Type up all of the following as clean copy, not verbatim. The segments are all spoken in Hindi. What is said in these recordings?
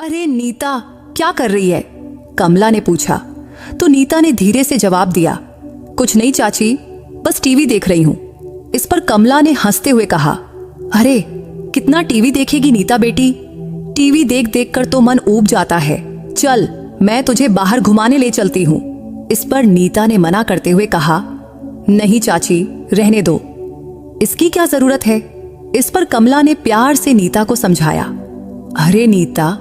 अरे नीता, क्या कर रही है? कमला ने पूछा। तो नीता ने धीरे से जवाब दिया, कुछ नहीं चाची, बस टीवी देख रही हूं। इस पर कमला ने हंसते हुए कहा, अरे कितना टीवी देखेगी नीता बेटी, टीवी देख देख कर तो मन ऊब जाता है, चल मैं तुझे बाहर घुमाने ले चलती हूँ। इस पर नीता ने मना करते हुए कहा, नहीं चाची, रहने दो, इसकी क्या जरूरत है। इस पर कमला ने प्यार से नीता को समझाया, अरे नीता,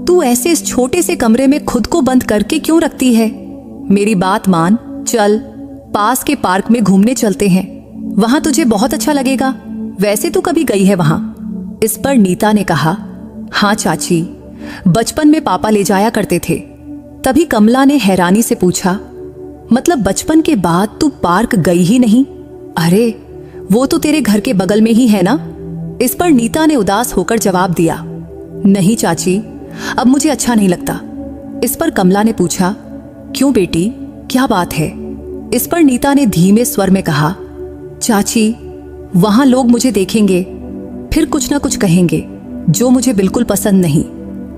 तू ऐसे इस छोटे से कमरे में खुद को बंद करके क्यों रखती है? मेरी बात मान, चल पास के पार्क में घूमने चलते हैं, वहां तुझे बहुत अच्छा लगेगा, वैसे तू कभी गई है वहां। इस पर नीता ने कहा, हाँ चाची, बचपन में पापा ले जाया करते थे। तभी कमला ने हैरानी से पूछा, मतलब बचपन के बाद तू पार्क गई ही नहीं? अरे वो तो तेरे घर के बगल में ही है ना। इस पर नीता ने उदास होकर जवाब दिया, नहीं चाची, अब मुझे अच्छा नहीं लगता। इस पर कमला ने पूछा, क्यों बेटी, क्या बात है? इस पर नीता ने धीमे स्वर में कहा, चाची, वहां लोग मुझे देखेंगे, फिर कुछ ना कुछ कहेंगे जो मुझे बिल्कुल पसंद नहीं।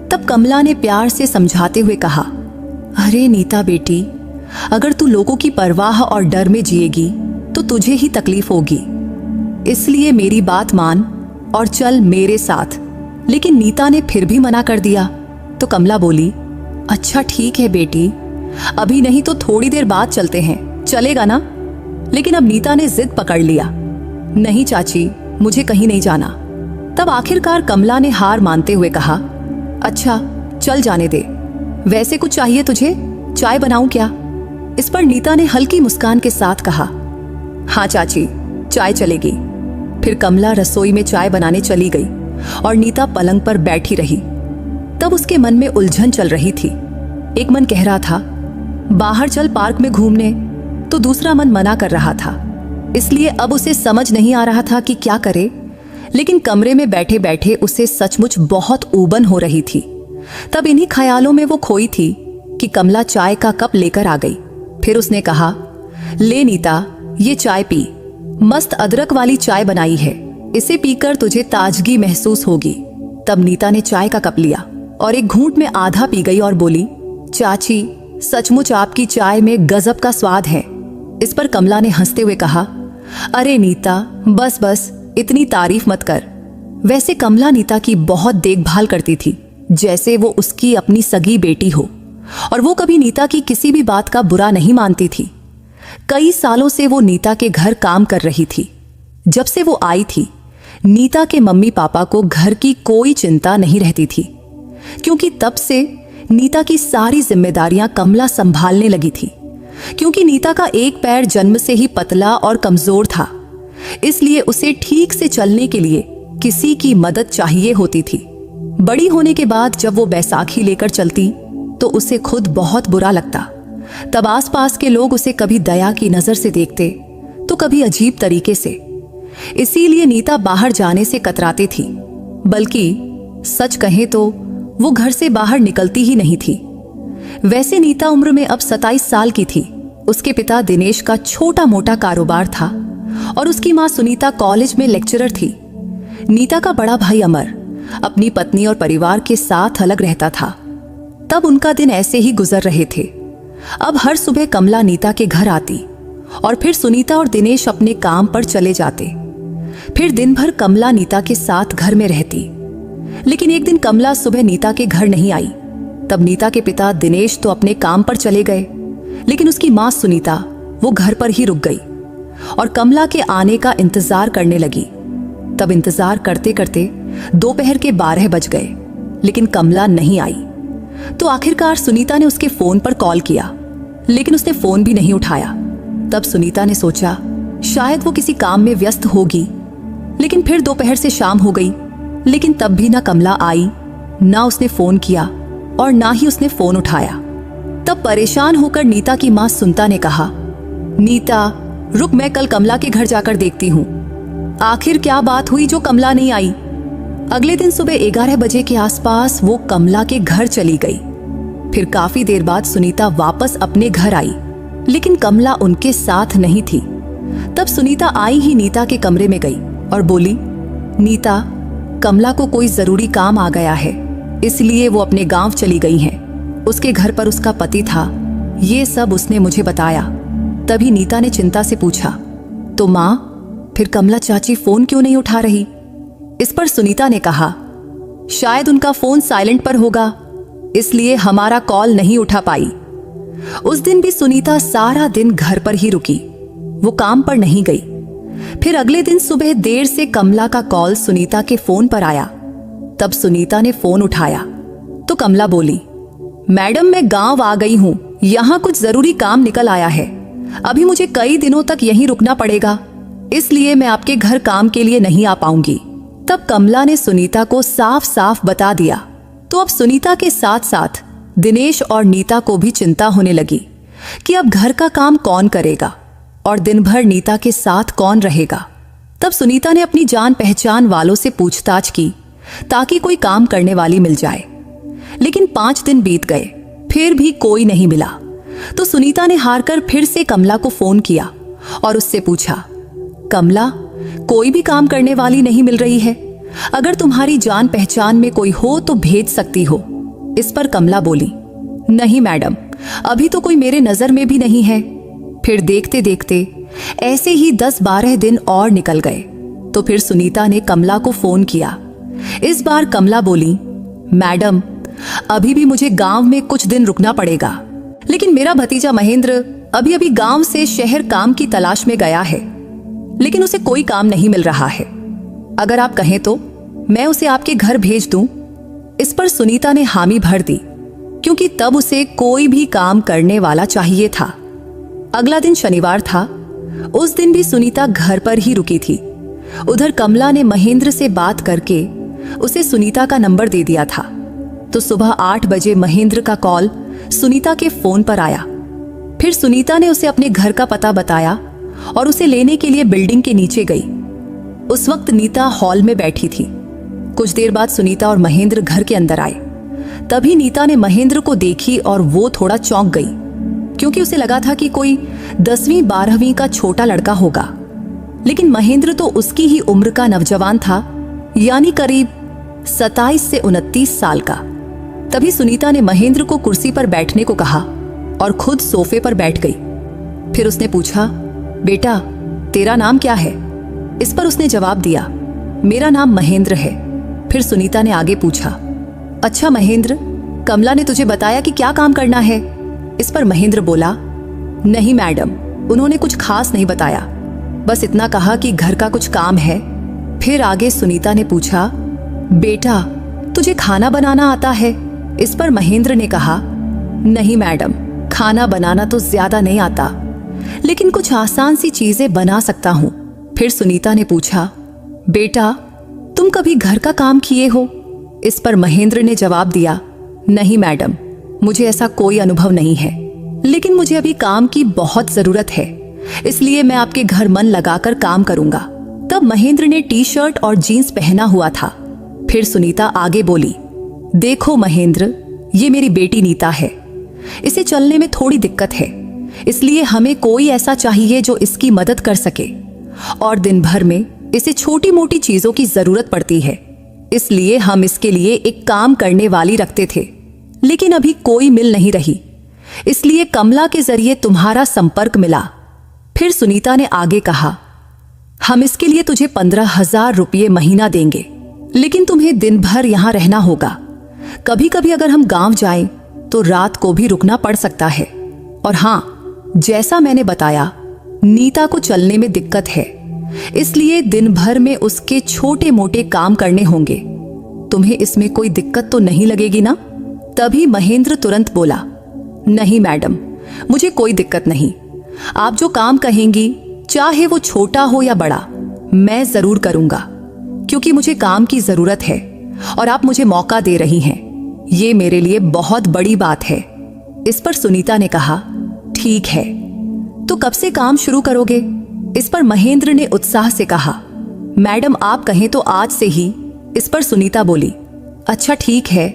तब कमला ने प्यार से समझाते हुए कहा, अरे नीता बेटी, अगर तू लोगों की परवाह और डर में जिएगी तो तुझे ही तकलीफ होगी, इसलिए मेरी बात मान और चल मेरे साथ। लेकिन नीता ने फिर भी मना कर दिया। तो कमला बोली, अच्छा ठीक है बेटी, अभी नहीं तो थोड़ी देर बाद चलते हैं, चलेगा ना? लेकिन अब नीता ने जिद पकड़ लिया, नहीं चाची, मुझे कहीं नहीं जाना। तब आखिरकार कमला ने हार मानते हुए कहा, अच्छा चल जाने दे, वैसे कुछ चाहिए तुझे, चाय बनाऊं क्या? इस पर नीता ने हल्की मुस्कान के साथ कहा, हाँ चाची, चाय चलेगी। फिर कमला रसोई में चाय बनाने चली गई और नीता पलंग पर बैठी रही। तब उसके मन में उलझन चल रही थी। एक मन कह रहा था, बाहर चल पार्क में घूमने, तो दूसरा मन मना कर रहा था। इसलिए अब उसे समझ नहीं आ रहा था कि क्या करे। लेकिन कमरे में बैठे बैठे उसे सचमुच बहुत ऊबन हो रही थी। तब इन्हीं ख्यालों में वो खोई थी कि कमला चाय का कप लेकर आ गई। फिर उसने कहा, ले नीता, ये चाय पी, मस्त अदरक वाली चाय बनाई है, इसे पीकर तुझे ताजगी महसूस होगी। तब नीता ने चाय का कप लिया और एक घूंट में आधा पी गई और बोली, चाची, सचमुच आपकी चाय में गजब का स्वाद है। इस पर कमला ने हंसते हुए कहा, अरे नीता, बस बस, इतनी तारीफ मत कर। वैसे कमला नीता की बहुत देखभाल करती थी, जैसे वो उसकी अपनी सगी बेटी हो, और वो कभी नीता की किसी भी बात का बुरा नहीं मानती थी। कई सालों से वो नीता के घर काम कर रही थी। जब से वो आई थी, नीता के मम्मी पापा को घर की कोई चिंता नहीं रहती थी, क्योंकि तब से नीता की सारी जिम्मेदारियां कमला संभालने लगी थी। क्योंकि नीता का एक पैर जन्म से ही पतला और कमजोर था, इसलिए उसे ठीक से चलने के लिए किसी की मदद चाहिए होती थी। बड़ी होने के बाद जब वो बैसाखी लेकर चलती तो उसे खुद बहुत बुरा लगता। तब आसपास के लोग उसे कभी दया की नजर से देखते तो कभी अजीब तरीके से। इसीलिए नीता बाहर जाने से कतराती थी, बल्कि सच कहें तो वो घर से बाहर निकलती ही नहीं थी। वैसे नीता उम्र में अब 27 साल की थी। उसके पिता दिनेश का छोटा मोटा कारोबार था और उसकी मां सुनीता कॉलेज में लेक्चरर थी। नीता का बड़ा भाई अमर अपनी पत्नी और परिवार के साथ अलग रहता था। तब उनका दिन ऐसे ही गुजर रहे थे। अब हर सुबह कमला नीता के घर आती और फिर सुनीता और दिनेश अपने काम पर चले जाते। फिर दिन भर कमला नीता के साथ घर में रहती। लेकिन एक दिन कमला सुबह नीता के घर नहीं आई। तब नीता के पिता दिनेश तो अपने काम पर चले गए, लेकिन उसकी मां सुनीता वो घर पर ही रुक गई और कमला के आने का इंतजार करने लगी। तब इंतजार करते करते दोपहर के 12 बज गए, लेकिन कमला नहीं आई। तो आखिरकार सुनीता ने उसके फोन पर कॉल किया, लेकिन उसने फोन भी नहीं उठाया। तब सुनीता ने सोचा शायद वो किसी काम में व्यस्त होगी। लेकिन फिर दोपहर से शाम हो गई, लेकिन तब भी ना कमला आई, ना उसने फोन किया और ना ही उसने फोन उठाया। तब परेशान होकर नीता की मां सुनीता ने कहा, नीता रुक, मैं कल कमला के घर जाकर देखती हूँ। आखिर क्या बात हुई जो कमला नहीं आई? अगले दिन सुबह 11 बजे के आसपास वो कमला के घर चली गई। फिर काफी देर बाद सुनीता वापस अपने घर आई, लेकिन कमला उनके साथ नहीं थी। तब सुनीता आई ही नीता के कमरे में गई और बोली, नीता, कमला को कोई जरूरी काम आ गया है, इसलिए वो अपने गांव चली गई हैं। उसके घर पर उसका पति था। ये सब उसने मुझे बताया। तभी नीता ने चिंता से पूछा, तो माँ, फिर कमला चाची फोन क्यों नहीं उठा रही? इस पर सुनीता ने कहा, शायद उनका फोन साइलेंट पर होगा, इसलिए हमारा कॉल नहीं उठा पाई। उस दिन भी सुनीता सारा दिन घर पर ही रुकी, वो काम पर नहीं गई। फिर अगले दिन सुबह देर से कमला का कॉल सुनीता के फोन पर आया। तब सुनीता ने फोन उठाया तो कमला बोली, मैडम मैं गांव आ गई हूं, यहां कुछ जरूरी काम निकल आया है। अभी मुझे कई दिनों तक यहीं रुकना पड़ेगा, इसलिए मैं आपके घर काम के लिए नहीं आ पाऊंगी। तब कमला ने सुनीता को साफ साफ बता दिया। तो अब सुनीता के साथ साथ दिनेश और नीता को भी चिंता होने लगी कि अब घर का काम कौन करेगा और दिन भर नीता के साथ कौन रहेगा। तब सुनीता ने अपनी जान पहचान वालों से पूछताछ की ताकि कोई काम करने वाली मिल जाए। लेकिन 5 दिन बीत गए, फिर भी कोई नहीं मिला। तो सुनीता ने हार कर फिर से कमला को फोन किया और उससे पूछा, कमला, कोई भी काम करने वाली नहीं मिल रही है, अगर तुम्हारी जान पहचान में कोई हो तो भेज सकती हो। इस पर कमला बोली, नहीं मैडम, अभी तो कोई मेरे नजर में भी नहीं है। फिर देखते देखते ऐसे ही 10-12 दिन और निकल गए। तो फिर सुनीता ने कमला को फोन किया। इस बार कमला बोली, मैडम, अभी भी मुझे गांव में कुछ दिन रुकना पड़ेगा, लेकिन मेरा भतीजा महेंद्र अभी अभी गांव से शहर काम की तलाश में गया है, लेकिन उसे कोई काम नहीं मिल रहा है। अगर आप कहें तो मैं उसे आपके घर भेज दूं। इस पर सुनीता ने हामी भर दी, क्योंकि तब उसे कोई भी काम करने वाला चाहिए था। अगला दिन शनिवार था। उस दिन भी सुनीता घर पर ही रुकी थी। उधर कमला ने महेंद्र से बात करके उसे सुनीता का नंबर दे दिया था। तो सुबह 8 बजे महेंद्र का कॉल सुनीता के फोन पर आया। फिर सुनीता ने उसे अपने घर का पता बताया और उसे लेने के लिए बिल्डिंग के नीचे गई। उस वक्त नीता हॉल में बैठी थी। कुछ देर बाद सुनीता और महेंद्र घर के अंदर आए। तभी नीता ने महेंद्र को देखी और वो थोड़ा चौंक गई, क्योंकि उसे लगा था कि कोई 10वीं 12वीं का छोटा लड़का होगा। लेकिन महेंद्र तो उसकी ही उम्र का नौजवान था, यानी करीब 27 से 29 साल का। तभी सुनीता ने महेंद्र को कुर्सी पर बैठने को कहा और खुद सोफे पर बैठ गई। फिर उसने पूछा, बेटा, तेरा नाम क्या है? इस पर उसने जवाब दिया, मेरा नाम महेंद्र है। फिर सुनीता ने आगे पूछा, अच्छा महेंद्र, कमला ने तुझे बताया कि क्या काम करना है? इस पर महेंद्र बोला, नहीं मैडम, उन्होंने कुछ खास नहीं बताया, बस इतना कहा कि घर का कुछ काम है। फिर आगे सुनीता ने पूछा, बेटा, तुझे खाना बनाना आता है? इस पर महेंद्र ने कहा, नहीं मैडम, खाना बनाना तो ज्यादा नहीं आता, लेकिन कुछ आसान सी चीजें बना सकता हूं। फिर सुनीता ने पूछा, बेटा, तुम कभी घर का काम किए हो? इस पर महेंद्र ने जवाब दिया, नहीं मैडम, मुझे ऐसा कोई अनुभव नहीं है, लेकिन मुझे अभी काम की बहुत जरूरत है, इसलिए मैं आपके घर मन लगाकर काम करूंगा। तब महेंद्र ने टी-शर्ट और जीन्स पहना हुआ था। फिर सुनीता आगे बोली, देखो महेंद्र, ये मेरी बेटी नीता है, इसे चलने में थोड़ी दिक्कत है, इसलिए हमें कोई ऐसा चाहिए जो इसकी मदद कर सके, और दिन भर में इसे छोटी मोटी चीजों की जरूरत पड़ती है, इसलिए हम इसके लिए एक काम करने वाली रखते थे, लेकिन अभी कोई मिल नहीं रही, इसलिए कमला के जरिए तुम्हारा संपर्क मिला। फिर सुनीता ने आगे कहा, हम इसके लिए तुझे 15,000 रुपये महीना देंगे, लेकिन तुम्हें दिन भर यहां रहना होगा। कभी कभी अगर हम गांव जाएं तो रात को भी रुकना पड़ सकता है। और हां, जैसा मैंने बताया, नीता को चलने में दिक्कत है, इसलिए दिन भर में उसके छोटे मोटे काम करने होंगे। तुम्हें इसमें कोई दिक्कत तो नहीं लगेगी ना? तभी महेंद्र तुरंत बोला, नहीं मैडम, मुझे कोई दिक्कत नहीं, आप जो काम कहेंगी, चाहे वो छोटा हो या बड़ा, मैं जरूर करूंगा, क्योंकि मुझे काम की जरूरत है और आप मुझे मौका दे रही हैं, ये मेरे लिए बहुत बड़ी बात है। इस पर सुनीता ने कहा, ठीक है, तो कब से काम शुरू करोगे? इस पर महेंद्र ने उत्साह से कहा, मैडम आप कहें तो आज से ही। इस पर सुनीता बोली, अच्छा ठीक है,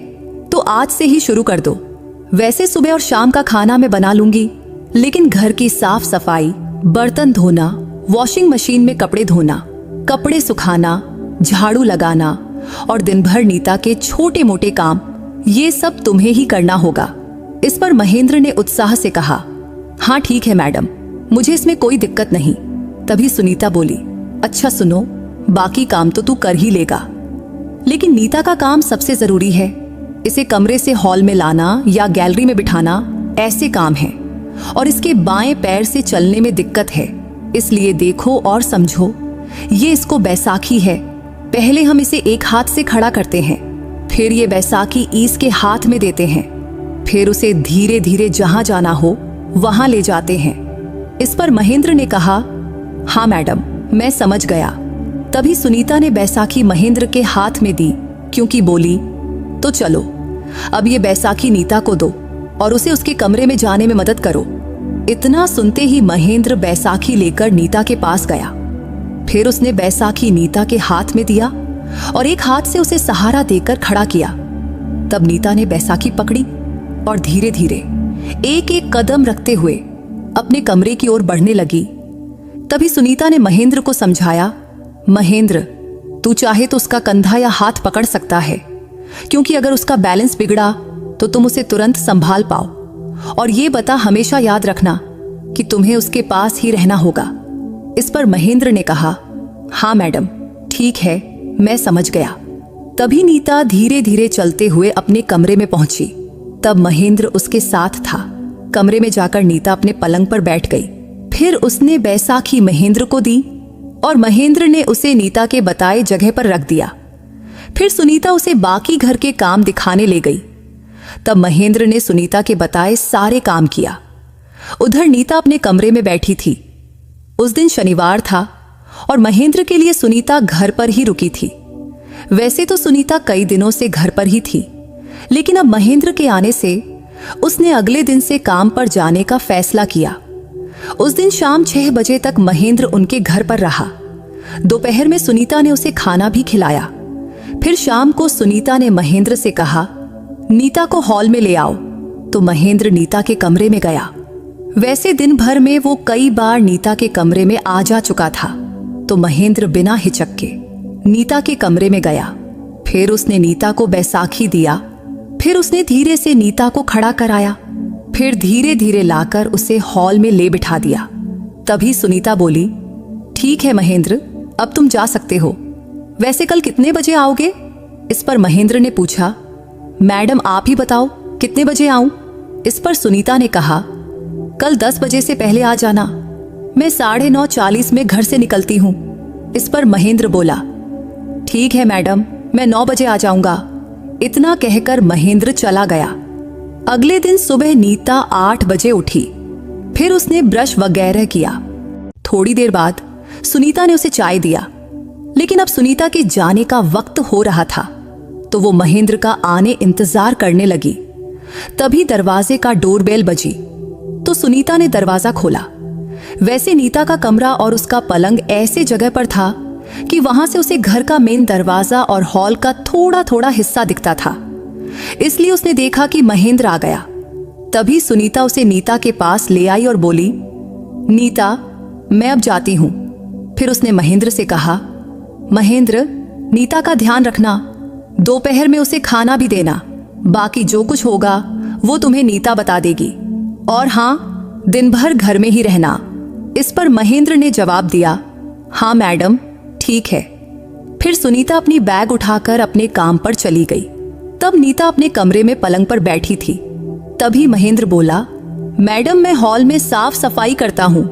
तो आज से ही शुरू कर दो। वैसे सुबह और शाम का खाना मैं बना लूंगी, लेकिन घर की साफ सफाई, बर्तन धोना, वॉशिंग मशीन में कपड़े धोना, कपड़े सुखाना, झाड़ू लगाना और दिन भर नीता के छोटे मोटे काम ये सब तुम्हें ही करना होगा। इस पर महेंद्र ने उत्साह से कहा, हाँ ठीक है मैडम, मुझे इसमें कोई दिक्कत नहीं। तभी सुनीता बोली, अच्छा सुनो, बाकी काम तो तू कर ही लेगा, लेकिन नीता का काम सबसे जरूरी है। इसे कमरे से हॉल में लाना या गैलरी में बिठाना ऐसे काम है, और इसके बाएं पैर से चलने में दिक्कत है, इसलिए देखो और समझो। ये इसको बैसाखी है, पहले हम इसे एक हाथ से खड़ा करते हैं, फिर ये बैसाखी इसके हाथ में देते हैं, फिर उसे धीरे धीरे जहां जाना हो वहां ले जाते हैं। इस पर महेंद्र ने कहा, हाँ मैडम, मैं समझ गया। तभी सुनीता ने बैसाखी महेंद्र के हाथ में दी, क्योंकि बोली, तो चलो अब ये बैसाखी नीता को दो और उसे उसके कमरे में जाने में मदद करो। इतना सुनते ही महेंद्र बैसाखी लेकर नीता के पास गया। फिर उसने बैसाखी नीता के हाथ में दिया और एक हाथ से उसे सहारा देकर खड़ा किया। तब नीता ने बैसाखी पकड़ी और धीरे धीरे एक एक कदम रखते हुए अपने कमरे की ओर बढ़ने लगी। तभी सुनीता ने महेंद्र को समझाया, महेंद्र, तू चाहे तो उसका कंधा या हाथ पकड़ सकता है, क्योंकि अगर उसका बैलेंस बिगड़ा तो तुम उसे तुरंत संभाल पाओ। और ये बता, हमेशा याद रखना कि तुम्हें उसके पास ही रहना होगा। इस पर महेंद्र ने कहा, हाँ मैडम, ठीक है, मैं समझ गया। तभी नीता धीरे धीरे चलते हुए अपने कमरे में पहुंची। तब महेंद्र उसके साथ था। कमरे में जाकर नीता अपने पलंग पर बैठ गई। फिर उसने बैसाखी महेंद्र को दी और महेंद्र ने उसे नीता के बताए जगह पर रख दिया। फिर सुनीता उसे बाकी घर के काम दिखाने ले गई। तब महेंद्र ने सुनीता के बताए सारे काम किया। उधर नीता अपने कमरे में बैठी थी। उस दिन शनिवार था और महेंद्र के लिए सुनीता घर पर ही रुकी थी। वैसे तो सुनीता कई दिनों से घर पर ही थी, लेकिन अब महेंद्र के आने से उसने अगले दिन से काम पर जाने का फैसला किया। उस दिन शाम 6 बजे तक महेंद्र उनके घर पर रहा। दोपहर में सुनीता ने उसे खाना भी खिलाया। फिर शाम को सुनीता ने महेंद्र से कहा, नीता को हॉल में ले आओ। तो महेंद्र नीता के कमरे में गया। वैसे दिन भर में वो कई बार नीता के कमरे में आ जा चुका था, तो महेंद्र बिना हिचक के नीता के कमरे में गया। फिर उसने नीता को बैसाखी दिया। फिर उसने धीरे से नीता को खड़ा कराया। फिर धीरे धीरे लाकर उसे हॉल में ले बिठा दिया। तभी सुनीता बोली, ठीक है महेंद्र, अब तुम जा सकते हो। वैसे कल कितने बजे आओगे? इस पर महेंद्र ने पूछा, मैडम आप ही बताओ कितने बजे आऊं? इस पर सुनीता ने कहा, कल 10 बजे से पहले आ जाना। मैं 9:40 में घर से निकलती हूं। इस पर महेंद्र बोला, ठीक है मैडम, मैं 9 बजे आ जाऊंगा। इतना कहकर महेंद्र चला गया। अगले दिन सुबह नीता 8 बजे उठी। फिर उसने ब्रश वगैरह किया। थोड़ी देर बाद सुनीता ने उसे चाय दिया, लेकिन अब सुनीता के जाने का वक्त हो रहा था, तो वो महेंद्र का आने इंतजार करने लगी। तभी दरवाजे का डोरबेल बजी, तो सुनीता ने दरवाजा खोला। वैसे नीता का कमरा और उसका पलंग ऐसे जगह पर था कि वहां से उसे घर का मेन दरवाजा और हॉल का थोड़ा थोड़ा हिस्सा दिखता था। इसलिए उसने देखा कि महेंद्र आ गया। तभी सुनीता उसे नीता के पास ले आई और बोली, नीता, मैं अब जाती हूं। फिर उसने महेंद्र से कहा, महेंद्र, नीता का ध्यान रखना, दोपहर में उसे खाना भी देना। बाकी जो कुछ होगा वो तुम्हें नीता बता देगी। और हाँ, दिन भर घर में ही रहना। इस पर महेंद्र ने जवाब दिया, हाँ मैडम, ठीक है। फिर सुनीता अपनी बैग उठाकर अपने काम पर चली गई। तब नीता अपने कमरे में पलंग पर बैठी थी। तभी महेंद्र बोला, मैडम, मैं हॉल में साफ सफाई करता हूं,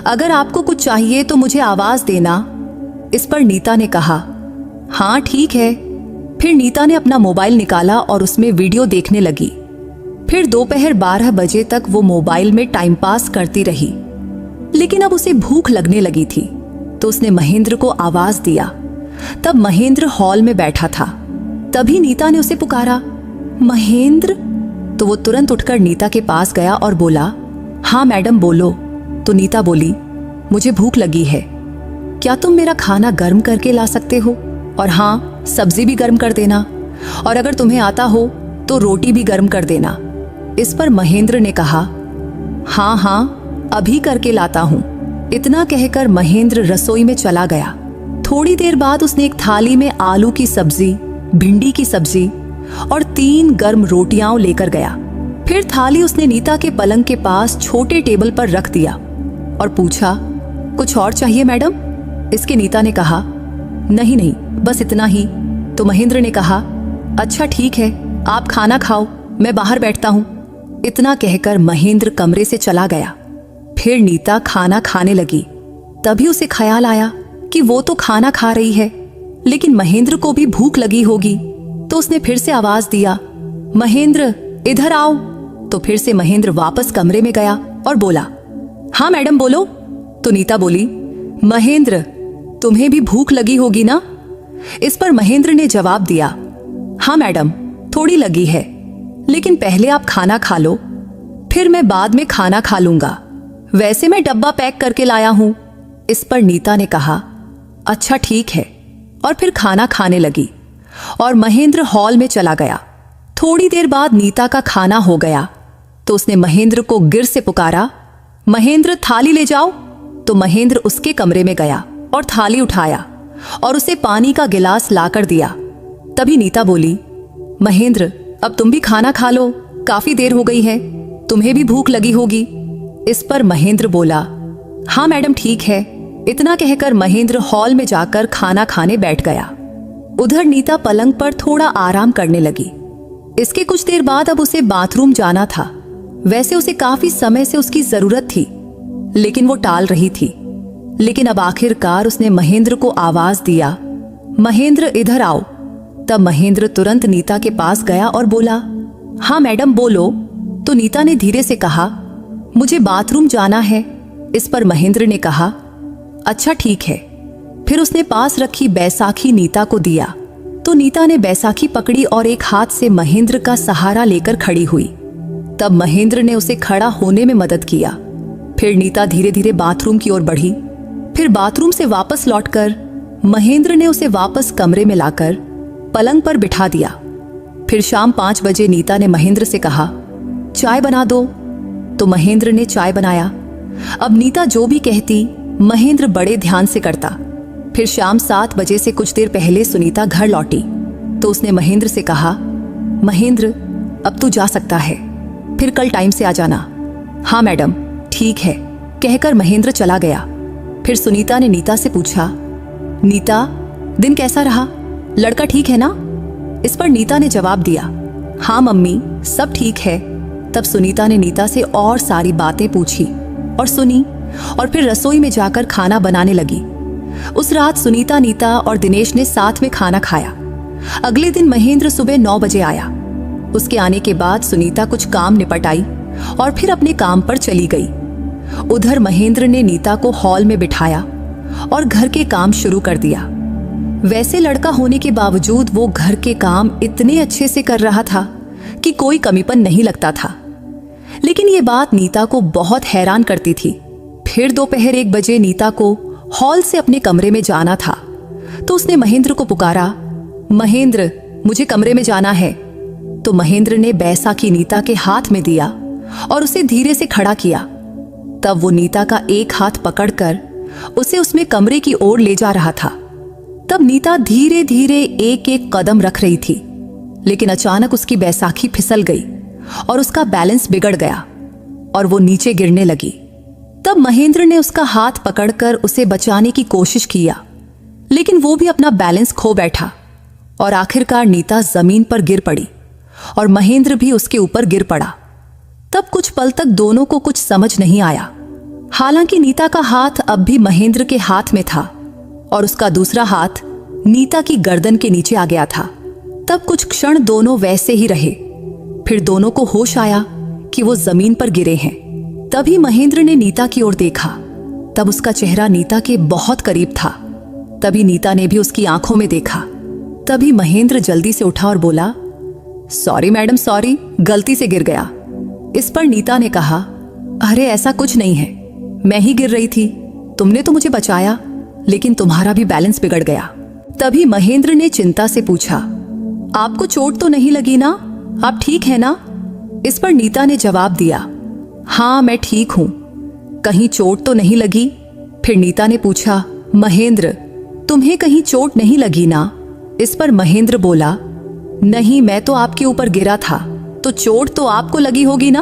अगर आपको कुछ चाहिए तो मुझे आवाज देना। इस पर नीता ने कहा, हाँ ठीक है। फिर नीता ने अपना मोबाइल निकाला और उसमें वीडियो देखने लगी। फिर दोपहर 12 बजे तक वो मोबाइल में टाइम पास करती रही। लेकिन अब उसे भूख लगने लगी थी, तो उसने महेंद्र को आवाज दिया। तब महेंद्र हॉल में बैठा था। तभी नीता ने उसे पुकारा, महेंद्र। तो वो तुरंत उठकर नीता के पास गया और बोला, हाँ मैडम बोलो। तो नीता बोली, मुझे भूख लगी है, क्या तुम मेरा खाना गर्म करके ला सकते हो? और हाँ, सब्जी भी गर्म कर देना, और अगर तुम्हें आता हो तो रोटी भी गर्म कर देना। इस पर महेंद्र ने कहा, हाँ हाँ, अभी करके लाता हूं। इतना कहकर महेंद्र रसोई में चला गया। थोड़ी देर बाद उसने एक थाली में आलू की सब्जी, भिंडी की सब्जी और 3 गर्म रोटियां लेकर गया। फिर थाली उसने नीता के पलंग के पास छोटे टेबल पर रख दिया और पूछा, कुछ और चाहिए मैडम? इसके नीता ने कहा, नहीं नहीं, बस इतना ही। तो महेंद्र ने कहा, अच्छा ठीक है, आप खाना खाओ, मैं बाहर बैठता हूं। इतना कहकर महेंद्र कमरे से चला गया। फिर नीता खाना खाने लगी। तभी उसे ख्याल आया कि वो तो खाना खा रही है, लेकिन महेंद्र को भी भूख लगी होगी। तो उसने फिर से आवाज दिया, महेंद्र इधर आओ। तो फिर से महेंद्र वापस कमरे में गया और बोला, हाँ मैडम बोलो। तो नीता बोली, महेंद्र तुम्हें भी भूख लगी होगी ना? इस पर महेंद्र ने जवाब दिया, हाँ मैडम, थोड़ी लगी है, लेकिन पहले आप खाना खा लो, फिर मैं बाद में खाना खा लूंगा। वैसे मैं डब्बा पैक करके लाया हूं। इस पर नीता ने कहा, अच्छा ठीक है, और फिर खाना खाने लगी और महेंद्र हॉल में चला गया। थोड़ी देर बाद नीता का खाना हो गया तो उसने महेंद्र को गिर से पुकारा, महेंद्र थाली ले जाओ। तो महेंद्र उसके कमरे में गया और थाली उठाया और उसे पानी का गिलास लाकर दिया। तभी नीता बोली, महेंद्र अब तुम भी खाना खा लो, काफी देर हो गई है, तुम्हें भी भूख लगी होगी। इस पर महेंद्र बोला, हाँ मैडम ठीक है। इतना कहकर महेंद्र हॉल में जाकर खाना खाने बैठ गया। उधर नीता पलंग पर थोड़ा आराम करने लगी। इसके कुछ देर बाद अब उसे बाथरूम जाना था। वैसे उसे काफी समय से उसकी जरूरत थी, लेकिन वो टाल रही थी। लेकिन अब आखिरकार उसने महेंद्र को आवाज दिया, महेंद्र इधर आओ। तब महेंद्र तुरंत नीता के पास गया और बोला, हाँ मैडम बोलो। तो नीता ने धीरे से कहा, मुझे बाथरूम जाना है। इस पर महेंद्र ने कहा, अच्छा ठीक है। फिर उसने पास रखी बैसाखी नीता को दिया। तो नीता ने बैसाखी पकड़ी और एक हाथ से महेंद्र का सहारा लेकर खड़ी हुई। तब महेंद्र ने उसे खड़ा होने में मदद किया। फिर नीता धीरे धीरे बाथरूम की ओर बढ़ी। फिर बाथरूम से वापस लौटकर महेंद्र ने उसे वापस कमरे में लाकर पलंग पर बिठा दिया। फिर शाम 5 बजे नीता ने महेंद्र से कहा, चाय बना दो। तो महेंद्र ने चाय बनाया। अब नीता जो भी कहती महेंद्र बड़े ध्यान से करता। फिर शाम 7 बजे से कुछ देर पहले सुनीता घर लौटी तो उसने महेंद्र से कहा, महेंद्र अब तू जा सकता है, फिर कल टाइम से आ जाना। हाँ मैडम ठीक है, कहकर महेंद्र चला गया। फिर सुनीता ने नीता से पूछा, नीता दिन कैसा रहा, लड़का ठीक है ना? इस पर नीता ने जवाब दिया, हाँ मम्मी सब ठीक है। तब सुनीता ने नीता से और सारी बातें पूछी और सुनी और फिर रसोई में जाकर खाना बनाने लगी। उस रात सुनीता, नीता और दिनेश ने साथ में खाना खाया। अगले दिन महेंद्र सुबह 9 बजे आया। उसके आने के बाद सुनीता कुछ काम निपटाई और फिर अपने काम पर चली गई। उधर महेंद्र ने नीता को हॉल में बिठाया और घर के काम शुरू कर दिया। वैसे लड़का होने के बावजूद वो घर के काम इतने अच्छे से कर रहा था कि कोई कमीपन नहीं लगता था। लेकिन ये बात नीता को बहुत हैरान करती थी। फिर दोपहर 1 बजे नीता को हॉल से अपने कमरे में जाना था तो उसने महेंद्र को पुकारा, महेंद्र मुझे कमरे में जाना है। तो महेंद्र ने बैसाखी नीता के हाथ में दिया और उसे धीरे से खड़ा किया। तब वो नीता का एक हाथ पकड़कर उसे उसमें कमरे की ओर ले जा रहा था। तब नीता धीरे धीरे एक एक कदम रख रही थी, लेकिन अचानक उसकी बैसाखी फिसल गई और उसका बैलेंस बिगड़ गया और वो नीचे गिरने लगी। तब महेंद्र ने उसका हाथ पकड़कर उसे बचाने की कोशिश किया, लेकिन वो भी अपना बैलेंस खो बैठा और आखिरकार नीता जमीन पर गिर पड़ी और महेंद्र भी उसके ऊपर गिर पड़ा। तब कुछ पल तक दोनों को कुछ समझ नहीं आया। हालांकि नीता का हाथ अब भी महेंद्र के हाथ में था और उसका दूसरा हाथ नीता की गर्दन के नीचे आ गया था। तब कुछ क्षण दोनों वैसे ही रहे। फिर दोनों को होश आया कि वो जमीन पर गिरे हैं। तभी महेंद्र ने नीता की ओर देखा। तब उसका चेहरा नीता के बहुत करीब था। तभी नीता ने भी उसकी आंखों में देखा। तभी महेंद्र जल्दी से उठा और बोला, सॉरी मैडम सॉरी, गलती से गिर गया। इस पर नीता ने कहा, अरे ऐसा कुछ नहीं है, मैं ही गिर रही थी, तुमने तो मुझे बचाया, लेकिन तुम्हारा भी बैलेंस बिगड़ गया। तभी महेंद्र ने चिंता से पूछा, आपको चोट तो नहीं लगी ना, आप ठीक है ना? इस पर नीता ने जवाब दिया, हाँ मैं ठीक हूं, कहीं चोट तो नहीं लगी? फिर नीता ने पूछा, महेंद्र तुम्हें कहीं चोट नहीं लगी ना? इस पर महेंद्र बोला, नहीं, मैं तो आपके ऊपर गिरा था, तो चोट तो आपको लगी होगी ना।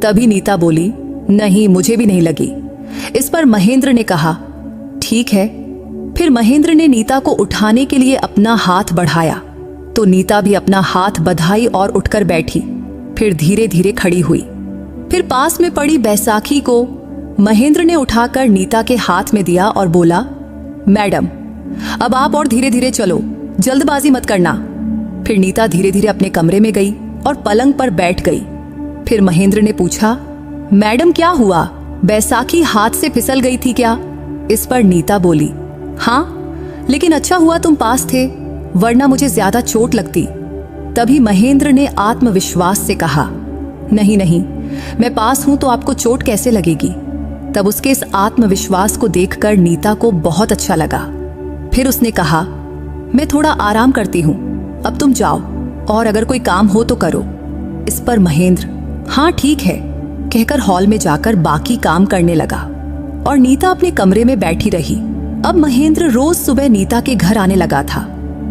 तभी नीता बोली, नहीं, मुझे भी नहीं लगी। इस पर महेंद्र ने कहा, ठीक है। फिर महेंद्र ने नीता को उठाने के लिए अपना हाथ बढ़ाया तो नीता भी अपना हाथ बधाई और उठकर बैठी, फिर धीरे धीरे खड़ी हुई। फिर पास में पड़ी बैसाखी को महेंद्र ने उठाकर नीता के हाथ में दिया और बोला, मैडम, अब आप और धीरे धीरे चलो, जल्दबाजी मत करना। फिर नीता धीरे धीरे अपने कमरे में गई और पलंग पर बैठ गई। फिर महेंद्र ने पूछा, मैडम क्या हुआ, बैसाखी हाथ से फिसल गई थी क्या? इस पर नीता बोली, हाँ, लेकिन अच्छा हुआ तुम पास थे, वरना मुझे ज्यादा चोट लगती। तभी महेंद्र ने आत्मविश्वास से कहा, नहीं नहीं, मैं पास हूं तो आपको चोट कैसे लगेगी। तब उसके इस आत्मविश्वास को देखकर नीता को बहुत अच्छा लगा। फिर उसने कहा, मैं थोड़ा आराम करती हूं, अब तुम जाओ और अगर कोई काम हो तो करो। इस पर महेंद्र, हाँ ठीक है, कहकर हॉल में जाकर बाकी काम करने लगा और नीता अपने कमरे में बैठी रही। अब महेंद्र रोज सुबह नीता के घर आने लगा था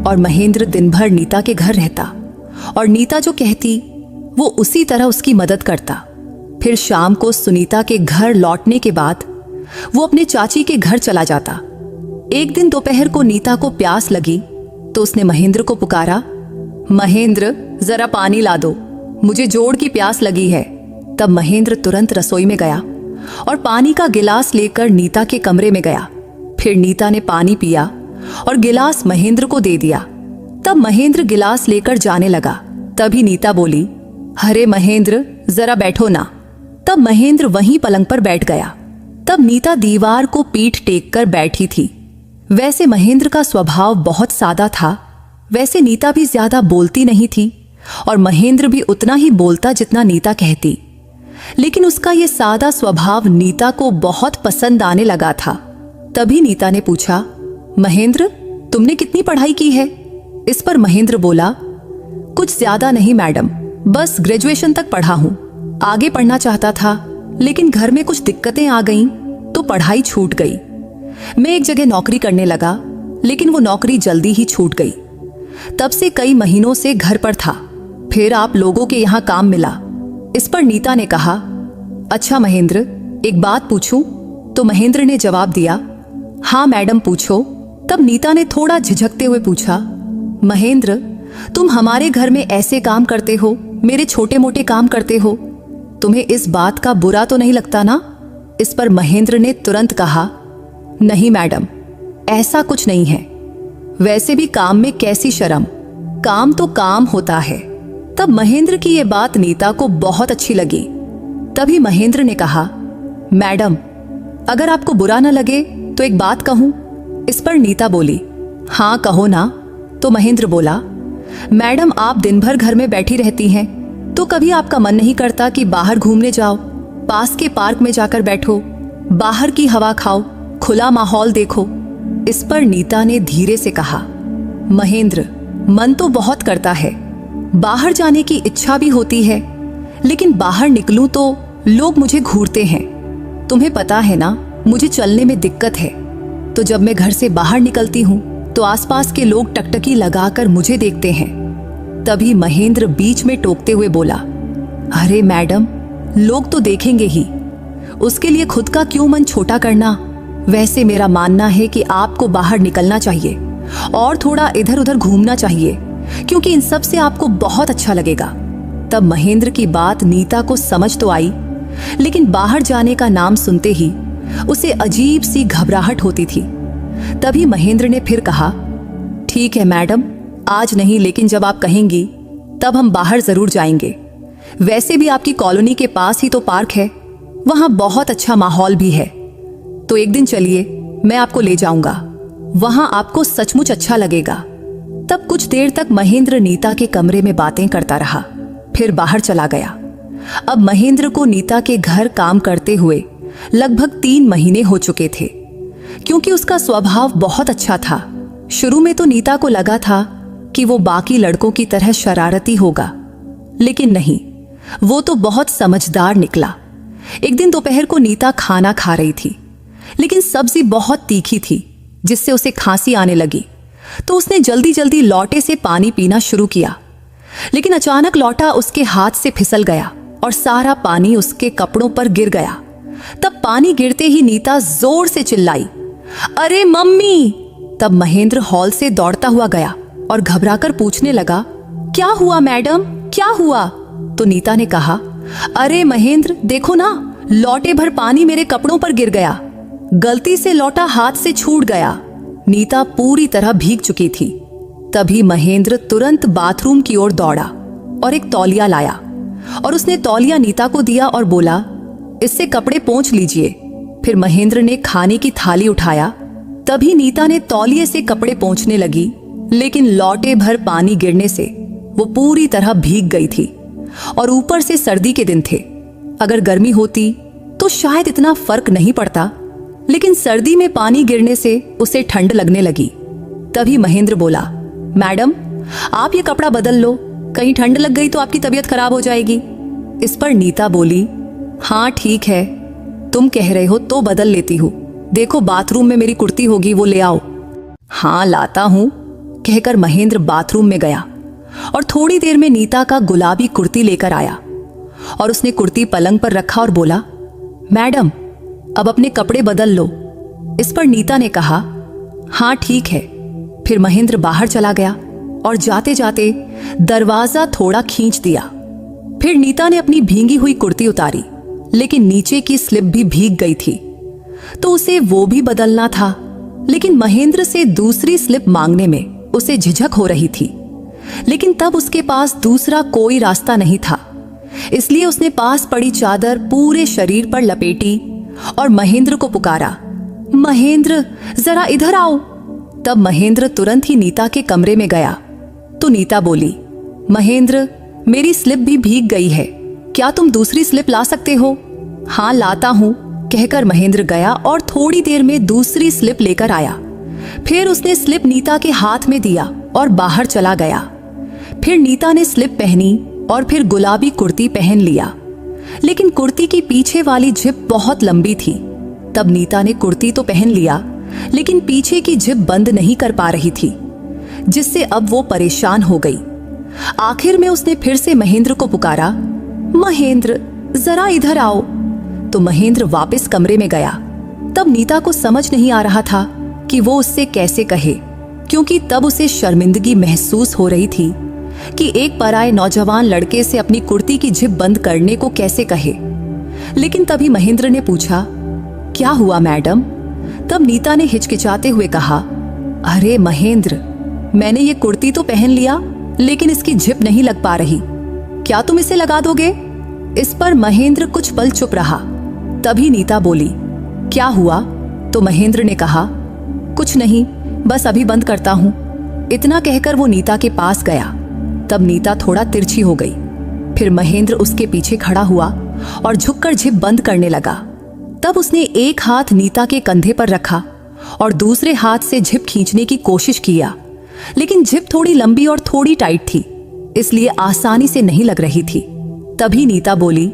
और महेंद्र दिन भर नीता के घर रहता और नीता जो कहती वो उसी तरह उसकी मदद करता। फिर शाम को सुनीता के घर लौटने के बाद वो अपने चाची के घर चला जाता। एक दिन दोपहर को नीता को प्यास लगी तो उसने महेंद्र को पुकारा, महेंद्र जरा पानी ला दो, मुझे जोर की प्यास लगी है। तब महेंद्र तुरंत रसोई में गया और पानी का गिलास लेकर नीता के कमरे में गया। फिर नीता ने पानी पिया और गिलास महेंद्र को दे दिया। तब महेंद्र गिलास लेकर जाने लगा। तभी नीता बोली, अरे महेंद्र जरा बैठो ना। तब महेंद्र वहीं पलंग पर बैठ गया। तब नीता दीवार को पीठ टेक कर बैठी थी। वैसे महेंद्र का स्वभाव बहुत सादा था, वैसे नीता भी ज्यादा बोलती नहीं थी और महेंद्र भी उतना ही बोलता जितना नीता कहती। लेकिन उसका ये सादा स्वभाव नीता को बहुत पसंद आने लगा था। तभी नीता ने पूछा, महेंद्र तुमने कितनी पढ़ाई की है? इस पर महेंद्र बोला, कुछ ज्यादा नहीं मैडम, बस ग्रेजुएशन तक पढ़ा हूं। आगे पढ़ना चाहता था लेकिन घर में कुछ दिक्कतें आ गईं तो पढ़ाई छूट गई। मैं एक जगह नौकरी करने लगा लेकिन वो नौकरी जल्दी ही छूट गई। तब से कई महीनों से घर पर था। फिर आप लोगों के यहाँ काम मिला। इस पर नीता ने कहा, अच्छा महेंद्र एक बात पूछूं? तो महेंद्र ने जवाब दिया, हाँ मैडम पूछो। तब नीता ने थोड़ा झिझकते हुए पूछा, महेंद्र तुम हमारे घर में ऐसे काम करते हो, मेरे छोटे मोटे काम करते हो, तुम्हें इस बात का बुरा तो नहीं लगता ना? इस पर महेंद्र ने तुरंत कहा, नहीं मैडम, ऐसा कुछ नहीं है। वैसे भी काम में कैसी शर्म, काम तो काम होता है। तब महेंद्र की ये बात नीता को बहुत अच्छी लगी। तभी महेंद्र ने कहा, मैडम अगर आपको बुरा न लगे तो एक बात कहूं? इस पर नीता बोली, हाँ कहो ना। तो महेंद्र बोला, मैडम आप दिन भर घर में बैठी रहती हैं तो कभी आपका मन नहीं करता कि बाहर घूमने जाओ, पास के पार्क में जाकर बैठो, बाहर की हवा खाओ, खुला माहौल देखो। इस पर नीता ने धीरे से कहा, महेंद्र मन तो बहुत करता है, बाहर जाने की इच्छा भी होती है, लेकिन बाहर निकलूं तो लोग मुझे घूरते हैं। तुम्हें पता है ना मुझे चलने में दिक्कत है, तो जब मैं घर से बाहर निकलती हूं तो आसपास के लोग टकटकी लगाकर मुझे देखते हैं। तभी महेंद्र बीच में टोकते हुए बोला, अरे मैडम लोग तो देखेंगे ही, उसके लिए खुद का क्यों मन छोटा करना। वैसे मेरा मानना है कि आपको बाहर निकलना चाहिए और थोड़ा इधर उधर घूमना चाहिए, क्योंकि इन सब से आपको बहुत अच्छा लगेगा। तब महेंद्र की बात नीता को समझ तो आई, लेकिन बाहर जाने का नाम सुनते ही उसे अजीब सी घबराहट होती थी। तभी महेंद्र ने फिर कहा, ठीक है मैडम, आज नहीं लेकिन जब आप कहेंगी तब हम बाहर जरूर जाएंगे। वैसे भी आपकी कॉलोनी के पास ही तो पार्क है, वहां बहुत अच्छा माहौल भी है, तो एक दिन चलिए मैं आपको ले जाऊंगा, वहां आपको सचमुच अच्छा लगेगा। तब कुछ देर तक महेंद्र नीता के कमरे में बातें करता रहा, फिर बाहर चला गया। अब महेंद्र को नीता के घर काम करते हुए लगभग 3 महीने हो चुके थे। क्योंकि उसका स्वभाव बहुत अच्छा था, शुरू में तो नीता को लगा था कि वो बाकी लड़कों की तरह शरारती होगा, लेकिन नहीं, वो तो बहुत समझदार निकला। एक दिन दोपहर को नीता खाना खा रही थी, लेकिन सब्जी बहुत तीखी थी जिससे उसे खांसी आने लगी। तो उसने जल्दी जल्दी लौटे से पानी पीना शुरू किया लेकिन अचानक लौटा उसके हाथ से फिसल गया और सारा पानी उसके कपड़ों पर गिर गया। तब पानी गिरते ही नीता जोर से चिल्लाई, अरे मम्मी। तब महेंद्र हॉल से दौड़ता हुआ गया और घबराकर पूछने लगा, क्या हुआ मैडम, क्या हुआ? तो नीता ने कहा, अरे महेंद्र देखो ना, लौटे भर पानी मेरे कपड़ों पर गिर गया, गलती से लौटा हाथ से छूट गया। नीता पूरी तरह भीग चुकी थी। तभी महेंद्र तुरंत बाथरूम की ओर दौड़ा और एक तौलिया लाया और उसने तौलिया नीता को दिया और बोला, इससे कपड़े पोंछ लीजिए। फिर महेंद्र ने खाने की थाली उठाया। तभी नीता ने तौलिए से कपड़े पोंछने लगी, लेकिन लौटे भर पानी गिरने से वो पूरी तरह भीग गई थी और ऊपर से सर्दी के दिन थे। अगर गर्मी होती तो शायद इतना फर्क नहीं पड़ता, लेकिन सर्दी में पानी गिरने से उसे ठंड लगने लगी। तभी महेंद्र बोला, मैडम आप ये कपड़ा बदल लो, कहीं ठंड लग गई तो आपकी तबीयत खराब हो जाएगी। इस पर नीता बोली, हाँ ठीक है, तुम कह रहे हो तो बदल लेती हूँ। देखो बाथरूम में मेरी कुर्ती होगी, वो ले आओ। हाँ लाता हूँ, कहकर महेंद्र बाथरूम में गया और थोड़ी देर में नीता का गुलाबी कुर्ती लेकर आया और उसने कुर्ती पलंग पर रखा और बोला, मैडम अब अपने कपड़े बदल लो। इस पर नीता ने कहा, हाँ ठीक है। फिर महेंद्र बाहर चला गया और जाते जाते दरवाजा थोड़ा खींच दिया। फिर नीता ने अपनी भींगी हुई कुर्ती उतारी, लेकिन नीचे की स्लिप भी भीग गई थी, तो उसे वो भी बदलना था। लेकिन महेंद्र से दूसरी स्लिप मांगने में उसे झिझक हो रही थी, लेकिन तब उसके पास दूसरा कोई रास्ता नहीं था। इसलिए उसने पास पड़ी चादर पूरे शरीर पर लपेटी और महेंद्र को पुकारा, महेंद्र जरा इधर आओ। तब महेंद्र तुरंत ही नीता के कमरे में गया तो नीता बोली, महेंद्र मेरी स्लिप भी भीग गई है, क्या तुम दूसरी स्लिप ला सकते हो? हाँ लाता हूँ, कहकर महेंद्र गया और थोड़ी देर में दूसरी स्लिप लेकर आया। फिर उसने स्लिप नीता के हाथ में दिया और बाहर चला गया। फिर नीता ने स्लिप पहनी और फिर गुलाबी कुर्ती पहन लिया, लेकिन कुर्ती की पीछे वाली जिप बहुत लंबी थी। तब नीता ने कुर्ती तो पहन लिया, लेकिन पीछे की जिप बंद नहीं कर पा रही थी, जिससे अब वो परेशान हो गई। आखिर में उसने फिर से महेंद्र को पुकारा, महेंद्र जरा इधर आओ। तो महेंद्र वापस कमरे में गया। तब नीता को समझ नहीं आ रहा था कि वो उससे कैसे कहे, क्योंकि तब उसे शर्मिंदगी महसूस हो रही थी कि एक पराये नौजवान लड़के से अपनी कुर्ती की जिप बंद करने को कैसे कहे। लेकिन तभी महेंद्र ने पूछा, क्या हुआ मैडम? तब नीता ने हिचकिचाते हुए कहा, अरे महेंद्र मैंने ये कुर्ती तो पहन लिया, लेकिन इसकी जिप नहीं लग पा रही, क्या तुम इसे लगा दोगे? इस पर महेंद्र कुछ पल चुप रहा। तभी नीता बोली, क्या हुआ? तो महेंद्र ने कहा, कुछ नहीं, बस अभी बंद करता हूं। इतना कहकर वो नीता के पास गया। तब नीता थोड़ा तिरछी हो गई। फिर महेंद्र उसके पीछे खड़ा हुआ और झुककर जिप बंद करने लगा। तब उसने एक हाथ नीता के कंधे पर रखा और दूसरे हाथ से जिप खींचने की कोशिश किया, लेकिन जिप थोड़ी लंबी और थोड़ी टाइट थी, इसलिए आसानी से नहीं लग रही थी। तभी नीता बोली,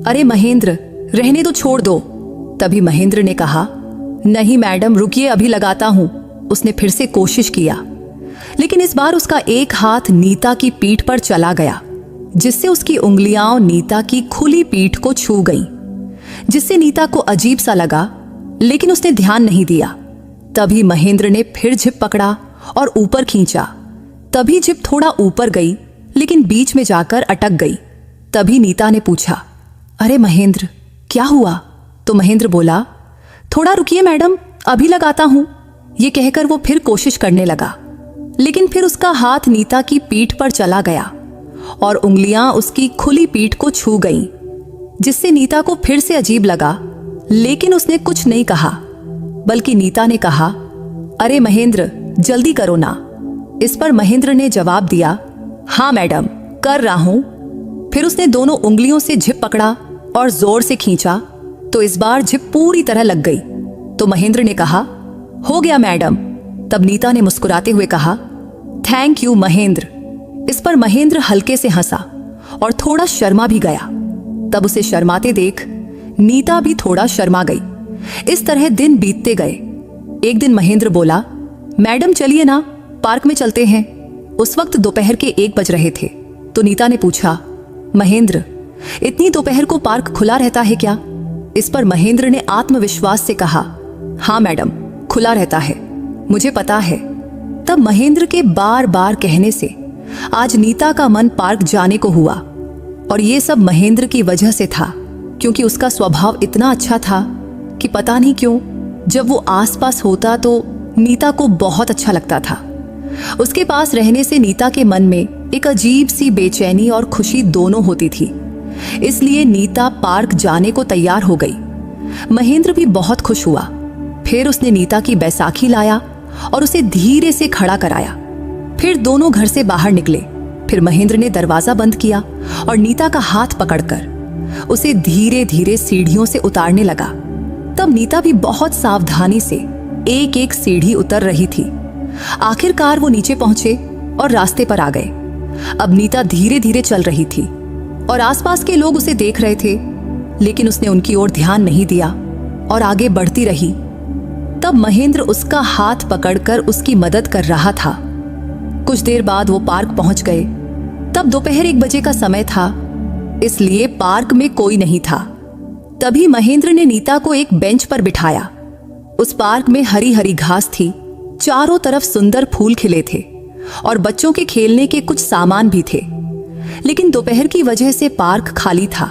अरे महेंद्र रहने दो, छोड़ दो। तभी महेंद्र ने कहा, नहीं मैडम रुकिए, अभी लगाता हूं। उसने फिर से कोशिश किया, लेकिन इस बार उसका एक हाथ नीता की पीठ पर चला गया, जिससे उसकी उंगलियां नीता की खुली पीठ को छू गईं, जिससे नीता को अजीब सा लगा, लेकिन उसने ध्यान नहीं दिया। तभी महेंद्र ने फिर जिप पकड़ा और ऊपर खींचा। तभी जिप थोड़ा ऊपर गई, लेकिन बीच में जाकर अटक गई। तभी नीता ने पूछा, अरे महेंद्र क्या हुआ? तो महेंद्र बोला, थोड़ा रुकिए मैडम, अभी लगाता हूं। ये कहकर वो फिर कोशिश करने लगा, लेकिन फिर उसका हाथ नीता की पीठ पर चला गया और उंगलियां उसकी खुली पीठ को छू गईं, जिससे नीता को फिर से अजीब लगा, लेकिन उसने कुछ नहीं कहा, बल्कि नीता ने कहा, अरे महेंद्र जल्दी करो ना। इस पर महेंद्र ने जवाब दिया, हाँ मैडम कर रहा हूं। फिर उसने दोनों उंगलियों से जिप पकड़ा और जोर से खींचा, तो इस बार जिप पूरी तरह लग गई। तो महेंद्र ने कहा, हो गया मैडम। तब नीता ने मुस्कुराते हुए कहा, थैंक यू महेंद्र। इस पर महेंद्र हल्के से हंसा और थोड़ा शर्मा भी गया। तब उसे शर्माते देख नीता भी थोड़ा शर्मा गई। इस तरह दिन बीतते गए। एक दिन महेंद्र बोला, मैडम चलिए ना, पार्क में चलते हैं। उस वक्त दोपहर के 1 बज रहे थे। तो नीता ने पूछा, महेंद्र, इतनी दोपहर को पार्क खुला रहता है क्या? इस पर महेंद्र ने आत्मविश्वास से कहा, हाँ मैडम, खुला रहता है, मुझे पता है। तब महेंद्र के बार बार कहने से आज नीता का मन पार्क जाने को हुआ। और ये सब महेंद्र की वजह से था, क्योंकि उसका स्वभाव इतना अच्छा था कि पता नहीं क्यों जब वो आसपास होता तो नीता को बहुत अच्छा लगता था। उसके पास रहने से नीता के मन में एक अजीब सी बेचैनी और खुशी दोनों होती थी। इसलिए नीता पार्क जाने को तैयार हो गई। महेंद्र भी बहुत खुश हुआ। फिर उसने नीता की बैसाखी लाया और उसे धीरे से खड़ा कराया। फिर दोनों घर से बाहर निकले। फिर महेंद्र ने दरवाजा बंद किया और नीता का हाथ पकड़कर उसे धीरे धीरे सीढ़ियों से उतारने लगा। तब नीता भी बहुत सावधानी से एक एक सीढ़ी उतर रही थी। आखिरकार वो नीचे पहुंचे और रास्ते पर आ गए। अब नीता धीरे धीरे चल रही थी और आसपास के लोग उसे देख रहे थे, लेकिन उसने उनकी ओर ध्यान नहीं दिया और आगे बढ़ती रही। तब महेंद्र उसका हाथ पकड़कर उसकी मदद कर रहा था। कुछ देर बाद वो पार्क पहुंच गए। तब दोपहर 1 बजे का समय था, इसलिए पार्क में कोई नहीं था। तभी महेंद्र ने नीता को एक बेंच पर बिठाया। उस पार्क में हरी हरी घास थी, चारों तरफ सुंदर फूल खिले थे और बच्चों के खेलने के कुछ सामान भी थे। लेकिन दोपहर की वजह से पार्क खाली था।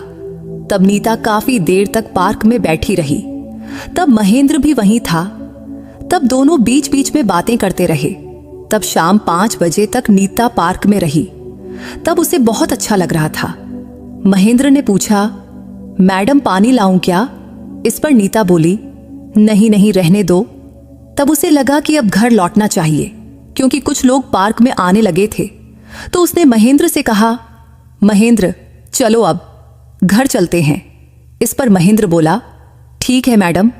तब नीता काफी देर तक पार्क में बैठी रही। तब महेंद्र भी वहीं था। तब दोनों बीच बीच में बातें करते रहे। तब शाम 5 बजे तक नीता पार्क में रही। तब उसे बहुत अच्छा लग रहा था। महेंद्र ने पूछा, मैडम पानी लाऊं क्या? इस पर नीता बोली, नहीं नहीं, रहने दो। तब उसे लगा कि अब घर लौटना चाहिए, क्योंकि कुछ लोग पार्क में आने लगे थे। तो उसने महेंद्र से कहा, महेंद्र चलो अब घर चलते हैं। इस पर महेंद्र बोला, ठीक है मैडम।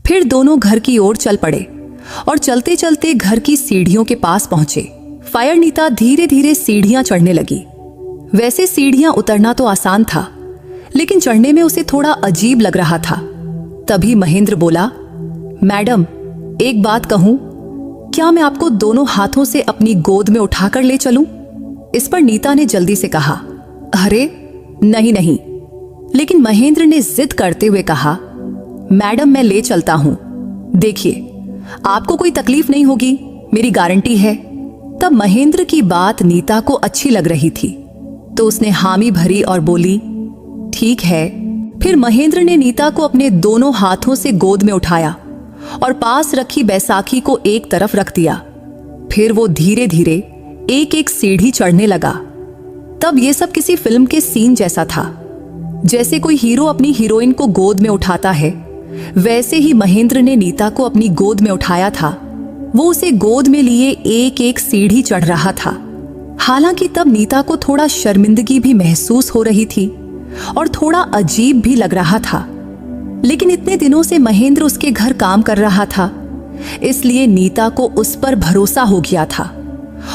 फिर दोनों घर की ओर चल पड़े और चलते चलते घर की सीढ़ियों के पास पहुंचे। फायर नीता धीरे धीरे सीढ़ियां चढ़ने लगी। वैसे सीढ़ियां उतरना तो आसान था, लेकिन चढ़ने में उसे थोड़ा अजीब लग रहा था। तभी महेंद्र बोला, मैडम एक बात कहूं, क्या मैं आपको दोनों हाथों से अपनी गोद में उठाकर ले चलूं? इस पर नीता ने जल्दी से कहा, अरे नहीं नहीं। लेकिन महेंद्र ने जिद करते हुए कहा, मैडम मैं ले चलता हूं, देखिए आपको कोई तकलीफ नहीं होगी, मेरी गारंटी है। तब महेंद्र की बात नीता को अच्छी लग रही थी, तो उसने हामी भरी और बोली, ठीक है। फिर महेंद्र ने नीता को अपने दोनों हाथों से गोद में उठाया और पास रखी बैसाखी को एक तरफ रख दिया। फिर वो धीरे धीरे एक एक सीढ़ी चढ़ने लगा। तब ये सब किसी फिल्म के सीन जैसा था। जैसे कोई हीरो अपनी हीरोइन को गोद में उठाता है, वैसे ही महेंद्र ने नीता को अपनी गोद में उठाया था। वो उसे गोद में लिए एक एक सीढ़ी चढ़ रहा था। हालांकि तब नीता को थोड़ा शर्मिंदगी भी महसूस हो रही थी और थोड़ा अजीब भी लग रहा था। लेकिन इतने दिनों से महेंद्र उसके घर काम कर रहा था, इसलिए नीता को उस पर भरोसा हो गया था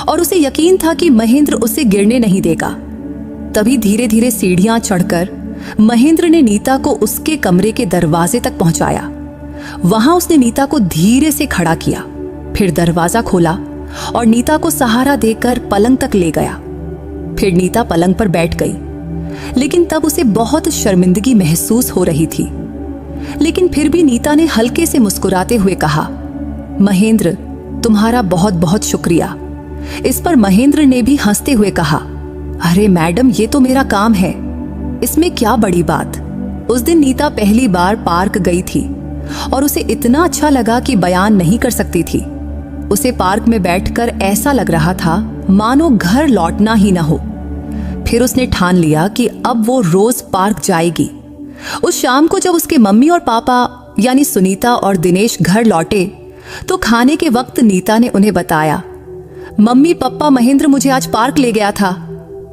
और उसे यकीन था कि महेंद्र उसे गिरने नहीं देगा। तभी धीरे धीरे सीढ़ियां चढ़कर महेंद्र ने नीता को उसके कमरे के दरवाजे तक पहुंचाया। वहां उसने नीता को धीरे से खड़ा किया, फिर दरवाजा खोला और नीता को सहारा देकर पलंग तक ले गया। फिर नीता पलंग पर बैठ गई, लेकिन तब उसे बहुत शर्मिंदगी महसूस हो रही थी। लेकिन फिर भी नीता ने हल्के से मुस्कुराते हुए कहा, महेंद्र तुम्हारा बहुत बहुत शुक्रिया। इस पर महेंद्र ने भी हंसते हुए कहा, अरे मैडम ये तो मेरा काम है, इसमें क्या बड़ी बात। उस दिन नीता पहली बार पार्क गई थी और उसे इतना अच्छा लगा कि बयान नहीं कर सकती थी। उसे पार्क में बैठकर ऐसा लग रहा था मानो घर लौटना ही ना हो। फिर उसने ठान लिया कि अब वो रोज पार्क जाएगी। उस शाम को जब उसके मम्मी और पापा यानी सुनीता और दिनेश घर लौटे तो खाने के वक्त नीता ने उन्हें बताया, मम्मी पापा महेंद्र मुझे आज पार्क ले गया था।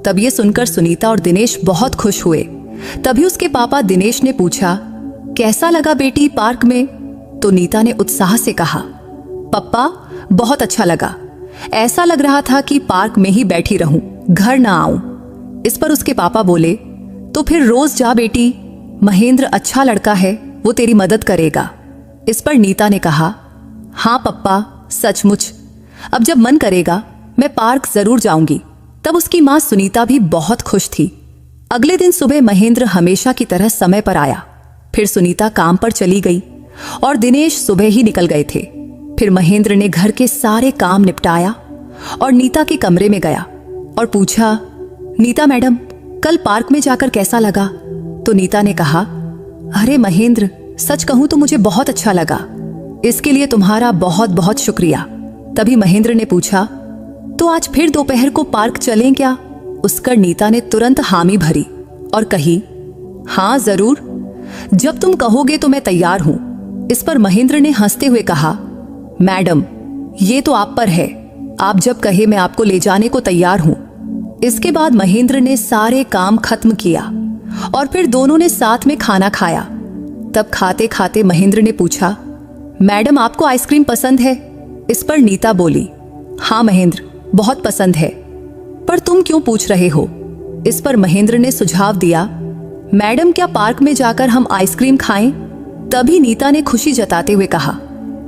तब ये सुनकर सुनीता और दिनेश बहुत खुश हुए। तभी उसके पापा दिनेश ने पूछा, कैसा लगा बेटी पार्क में? तो नीता ने उत्साह से कहा, पप्पा बहुत अच्छा लगा, ऐसा लग रहा था कि पार्क में ही बैठी रहूं, घर ना आऊं। इस पर उसके पापा बोले, तो फिर रोज जा बेटी, महेंद्र अच्छा लड़का है, वो तेरी मदद करेगा। इस पर नीता ने कहा, हाँ पप्पा सचमुच, अब जब मन करेगा मैं पार्क जरूर जाऊंगी। तब उसकी माँ सुनीता भी बहुत खुश थी। अगले दिन सुबह महेंद्र हमेशा की तरह समय पर आया। फिर सुनीता काम पर चली गई और दिनेश सुबह ही निकल गए थे। फिर महेंद्र ने घर के सारे काम निपटाया और नीता के कमरे में गया और पूछा, नीता मैडम, कल पार्क में जाकर कैसा लगा? तो नीता ने कहा, अरे महेंद्र, सच कहूं तो मुझे बहुत अच्छा लगा। इसके लिए तुम्हारा बहुत बहुत शुक्रिया। तभी महेंद्र ने पूछा, तो आज फिर दोपहर को पार्क चलें क्या? उस पर नीता ने तुरंत हामी भरी और कही, हाँ जरूर, जब तुम कहोगे तो मैं तैयार हूं। इस पर महेंद्र ने हंसते हुए कहा, मैडम, ये तो आप पर है, आप जब कहे मैं आपको ले जाने को तैयार हूं। इसके बाद महेंद्र ने सारे काम खत्म किया और फिर दोनों ने साथ में खाना खाया। तब खाते खाते महेंद्र ने पूछा, मैडम आपको आइसक्रीम पसंद है? इस पर नीता बोली, हाँ महेंद्र, बहुत पसंद है। पर तुम क्यों पूछ रहे हो? इस पर महेंद्र ने सुझाव दिया, मैडम क्या पार्क में जाकर हम आइसक्रीम खाएं? तभी नीता ने खुशी जताते हुए कहा,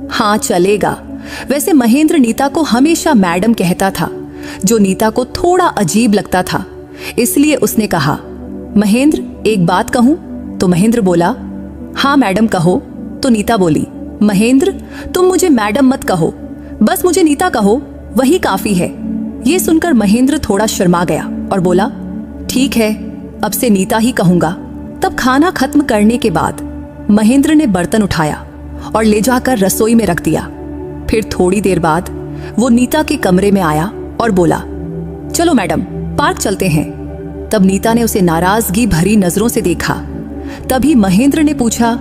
हाँ चलेगा। वैसे महेंद्र नीता को हमेशा मैडम कहता था, जो नीता को थोड़ा अजीब लगता था। इसलिए उसने कहा, महेंद्र एक बात कहूं? तो महेंद्र बोला, हाँ मैडम कहो। तो नीता बोली, महेंद्र तुम मुझे मैडम मत कहो, बस मुझे नीता कहो, वही काफी है। ये सुनकर महेंद्र थोड़ा शर्मा गया और बोला, ठीक है, अब से नीता ही कहूंगा। तब खाना खत्म करने के बाद महेंद्र ने बर्तन उठाया और ले जाकर रसोई में रख दिया। फिर थोड़ी देर बाद वो नीता के कमरे में आया और बोला, चलो मैडम पार्क चलते हैं। तब नीता ने उसे नाराजगी भरी नजरों से देखा। तभी महेंद्र ने पूछा,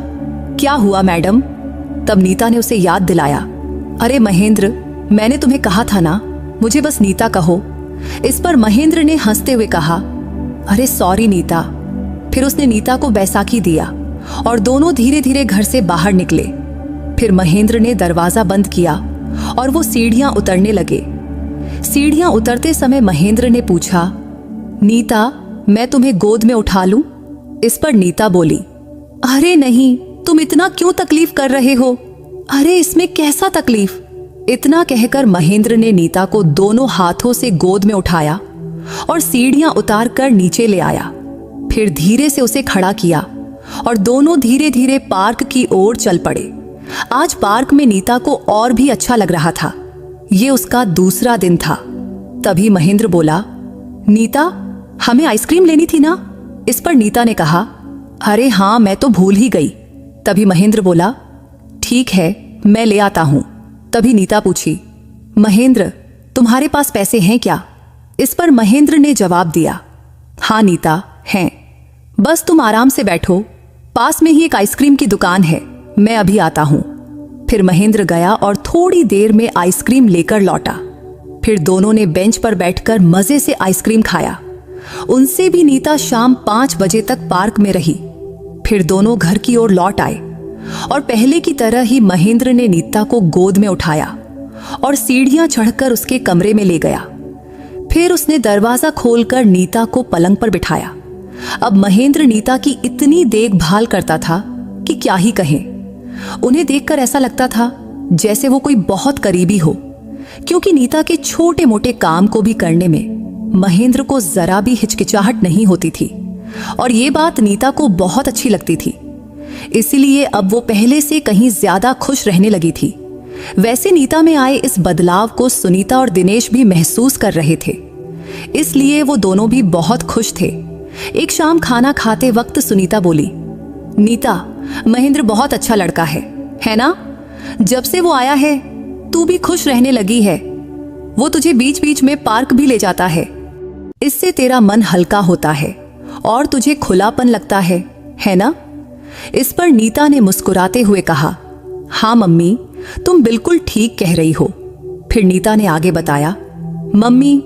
क्या हुआ मैडम? तब नीता ने उसे याद दिलाया, अरे महेंद्र, मैंने तुम्हें कहा था ना, मुझे बस नीता कहो। इस पर महेंद्र ने हंसते हुए कहा, अरे सॉरी नीता। फिर उसने नीता को बैसाखी दिया और दोनों धीरे धीरे घर से बाहर निकले। फिर महेंद्र ने दरवाजा बंद किया और वो सीढ़ियां उतरने लगे। सीढ़ियां उतरते समय महेंद्र ने पूछा, नीता मैं तुम्हें गोद में उठा लूं? इस पर नीता बोली, अरे नहीं, तुम इतना क्यों तकलीफ कर रहे हो? अरे इसमें कैसा तकलीफ? इतना कहकर महेंद्र ने नीता को दोनों हाथों से गोद में उठाया और सीढ़ियां उतार कर नीचे ले आया। फिर धीरे से उसे खड़ा किया और दोनों धीरे धीरे पार्क की ओर चल पड़े। आज पार्क में नीता को और भी अच्छा लग रहा था। ये उसका दूसरा दिन था। तभी महेंद्र बोला, नीता हमें आइसक्रीम लेनी थी ना? इस पर नीता ने कहा, अरे हाँ, मैं तो भूल ही गई। तभी महेंद्र बोला, ठीक है, मैं ले आता हूं। तभी नीता पूछी, महेंद्र तुम्हारे पास पैसे हैं क्या? इस पर महेंद्र ने जवाब दिया, हाँ नीता हैं, बस तुम आराम से बैठो, पास में ही एक आइसक्रीम की दुकान है, मैं अभी आता हूं। फिर महेंद्र गया और थोड़ी देर में आइसक्रीम लेकर लौटा। फिर दोनों ने बेंच पर बैठकर मजे से आइसक्रीम खाया। उनसे भी नीता शाम 5 बजे तक पार्क में रही। फिर दोनों घर की ओर लौट आए और पहले की तरह ही महेंद्र ने नीता को गोद में उठाया और सीढ़ियां चढ़कर उसके कमरे में ले गया। फिर उसने दरवाजा खोलकर नीता को पलंग पर बिठाया। अब महेंद्र नीता की इतनी देखभाल करता था कि क्या ही कहें। उन्हें देखकर ऐसा लगता था जैसे वो कोई बहुत करीबी हो, क्योंकि नीता के छोटे मोटे काम को भी करने में महेंद्र को जरा भी हिचकिचाहट नहीं होती थी और ये बात नीता को बहुत अच्छी लगती थी। इसलिए अब वो पहले से कहीं ज्यादा खुश रहने लगी थी। वैसे नीता में आए इस बदलाव को सुनीता और दिनेश भी महसूस कर रहे थे, इसलिए वो दोनों भी बहुत खुश थे। एक शाम खाना खाते वक्त सुनीता बोली, नीता महेंद्र बहुत अच्छा लड़का है ना? जब से वो आया है तू भी खुश रहने लगी है। वो तुझे बीच बीच में पार्क भी ले जाता है, इससे तेरा मन हल्का होता है और तुझे खुलापन लगता है ना? इस पर नीता ने मुस्कुराते हुए कहा, हाँ मम्मी, तुम बिल्कुल ठीक कह रही हो। फिर नीता ने आगे बताया, मम्मी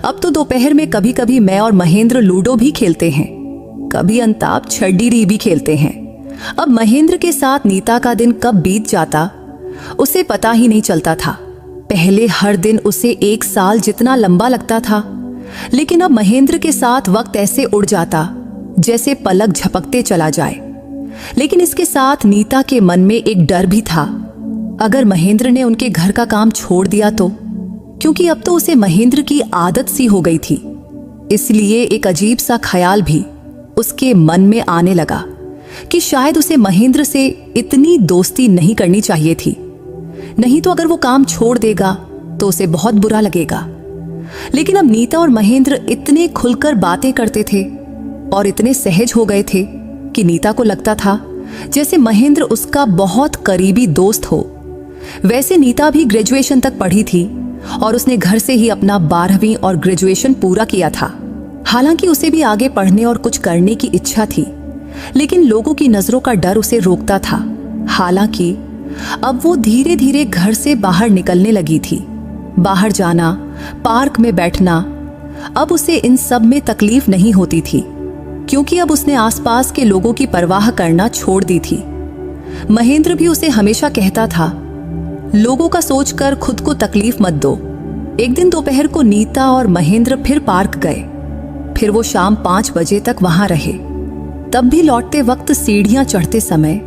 अब तो दोपहर में कभी कभी मैं और महेंद्र लूडो भी खेलते हैं, कभी अंताप छड्डी भी खेलते हैं। अब महेंद्र के साथ नीता का दिन कब बीत जाता उसे पता ही नहीं चलता था। पहले हर दिन उसे 1 साल जितना लंबा लगता था, लेकिन अब महेंद्र के साथ वक्त ऐसे उड़ जाता जैसे पलक झपकते चला जाए। लेकिन इसके साथ नीता के मन में एक डर भी था, अगर महेंद्र ने उनके घर का काम छोड़ दिया तो क्योंकि अब तो उसे महेंद्र की आदत सी हो गई थी। इसलिए एक अजीब सा ख्याल भी उसके मन में आने लगा कि शायद उसे महेंद्र से इतनी दोस्ती नहीं करनी चाहिए थी। नहीं तो अगर वो काम छोड़ देगा तो उसे बहुत बुरा लगेगा। लेकिन अब नीता और महेंद्र इतने खुलकर बातें करते थे और इतने सहज हो गए थे कि नीता को लगता था जैसे महेंद्र उसका बहुत करीबी दोस्त हो। वैसे नीता भी ग्रेजुएशन तक पढ़ी थी और उसने घर से ही अपना 12वीं और ग्रेजुएशन पूरा किया था। हालांकि उसे भी आगे पढ़ने और कुछ करने की इच्छा थी, लेकिन लोगों की नजरों का डर उसे रोकता था। हालांकि अब वो धीरे धीरे घर से बाहर निकलने लगी थी। बाहर जाना, पार्क में बैठना, अब उसे इन सब में तकलीफ नहीं होती थी, क्योंकि अब उसने आसपास के लोगों की परवाह करना छोड़ दी थी। महेंद्र भी उसे हमेशा कहता था, लोगों का सोचकर खुद को तकलीफ मत दो। एक दिन दोपहर को नीता और महेंद्र फिर पार्क गए। फिर वो शाम 5 बजे तक वहां रहे। तब भी लौटते वक्त सीढ़ियां चढ़ते समय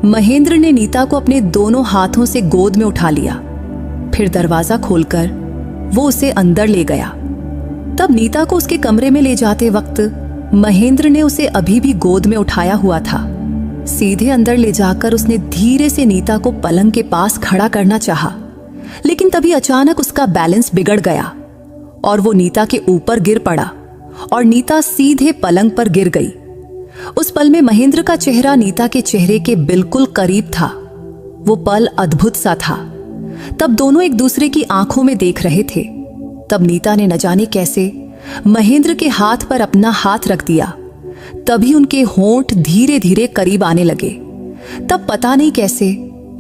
महेंद्र ने नीता को अपने दोनों हाथों से गोद में उठा लिया। फिर दरवाजा खोलकर वो उसे अंदर ले गया। तब नीता को उसके कमरे में ले जाते वक्त महेंद्र ने उसे अभी भी गोद में उठाया हुआ था। सीधे अंदर ले जाकर उसने धीरे से नीता को पलंग के पास खड़ा करना चाहा, लेकिन तभी अचानक उसका बैलेंस बिगड़ गया और वो नीता के ऊपर गिर पड़ा और नीता सीधे पलंग पर गिर गई। उस पल में महेंद्र का चेहरा नीता के चेहरे के बिल्कुल करीब था। वो पल अद्भुत सा था। तब दोनों एक दूसरे की आंखों में देख रहे थे। तब नीता ने न जाने कैसे महेंद्र के हाथ पर अपना हाथ रख दिया। तभी उनके होंठ धीरे धीरे करीब आने लगे। तब पता नहीं कैसे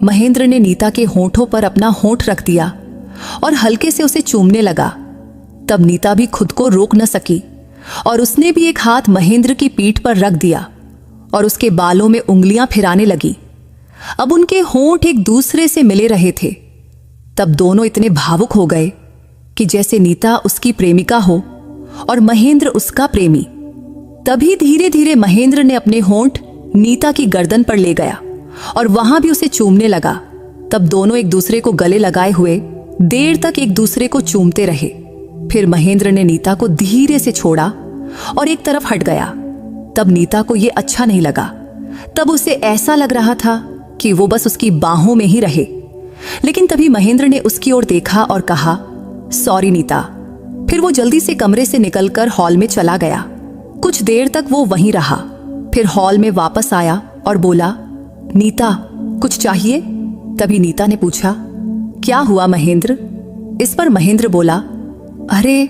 महेंद्र ने नीता के होंठों पर अपना होंठ रख दिया और हल्के से उसे चूमने लगा। तब नीता भी खुद को रोक न सकी और उसने भी एक हाथ महेंद्र की पीठ पर रख दिया और उसके बालों में उंगलियां फिराने लगी। अब उनके होंठ एक दूसरे से मिले रहे थे। तब दोनों इतने भावुक हो गए कि जैसे नीता उसकी प्रेमिका हो और महेंद्र उसका प्रेमी। तभी धीरे धीरे महेंद्र ने अपने होंठ नीता की गर्दन पर ले गया और वहां भी उसे चूमने लगा। तब दोनों एक दूसरे को गले लगाए हुए देर तक एक दूसरे को चूमते रहे। फिर महेंद्र ने नीता को धीरे से छोड़ा और एक तरफ हट गया। तब नीता को यह अच्छा नहीं लगा। तब उसे ऐसा लग रहा था कि वो बस उसकी बाहों में ही रहे। लेकिन तभी महेंद्र ने उसकी ओर देखा और कहा, सॉरी नीता। फिर वो जल्दी से कमरे से निकलकर हॉल में चला गया। कुछ देर तक वो वहीं रहा। फिर हॉल में वापस आया और बोला, नीता कुछ चाहिए? तभी नीता ने पूछा, क्या हुआ महेंद्र? इस पर महेंद्र बोला, अरे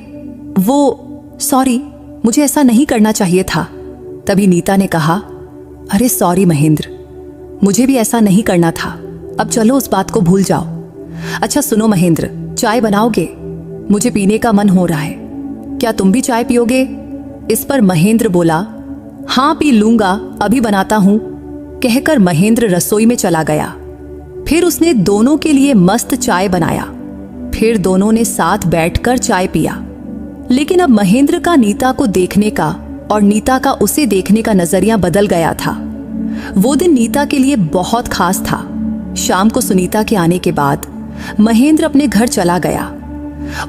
वो सॉरी, मुझे ऐसा नहीं करना चाहिए था। तभी नीता ने कहा, अरे सॉरी महेंद्र, मुझे भी ऐसा नहीं करना था। अब चलो उस बात को भूल जाओ। अच्छा सुनो महेंद्र, चाय बनाओगे? मुझे पीने का मन हो रहा है। क्या तुम भी चाय पियोगे? इस पर महेंद्र बोला, हाँ पी लूंगा, अभी बनाता हूं। कहकर महेंद्र रसोई में चला गया। फिर उसने दोनों के लिए मस्त चाय बनाया। फिर दोनों ने साथ बैठकर चाय पिया। लेकिन अब महेंद्र का नीता को देखने का और नीता का उसे देखने का नजरिया बदल गया था। वो दिन नीता के लिए बहुत खास था। शाम को सुनीता के आने के बाद महेंद्र अपने घर चला गया।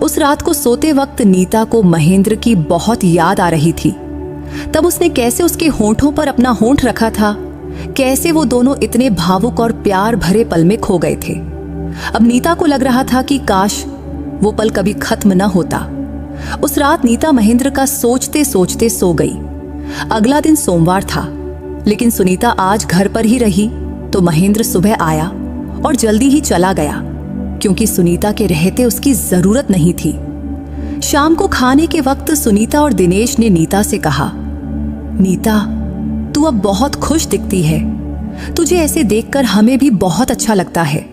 उस रात को सोते वक्त नीता को महेंद्र की बहुत याद आ रही थी। तब उसने कैसे उसके होंठों पर अपना होंठ रखा था, कैसे वो दोनों इतने भावुक और प्यार भरे पल में खो गए थे। अब नीता को लग रहा था कि काश वो पल कभी खत्म न होता। उस रात नीता महेंद्र का सोचते सोचते सो गई। अगला दिन सोमवार था, लेकिन सुनीता आज घर पर ही रही तो महेंद्र सुबह आया और जल्दी ही चला गया, क्योंकि सुनीता के रहते उसकी जरूरत नहीं थी। शाम को खाने के वक्त सुनीता और दिनेश ने नीता से कहा, नीता तू अब बहुत खुश दिखती है। तुझे ऐसे देखकर हमें भी बहुत अच्छा लगता है।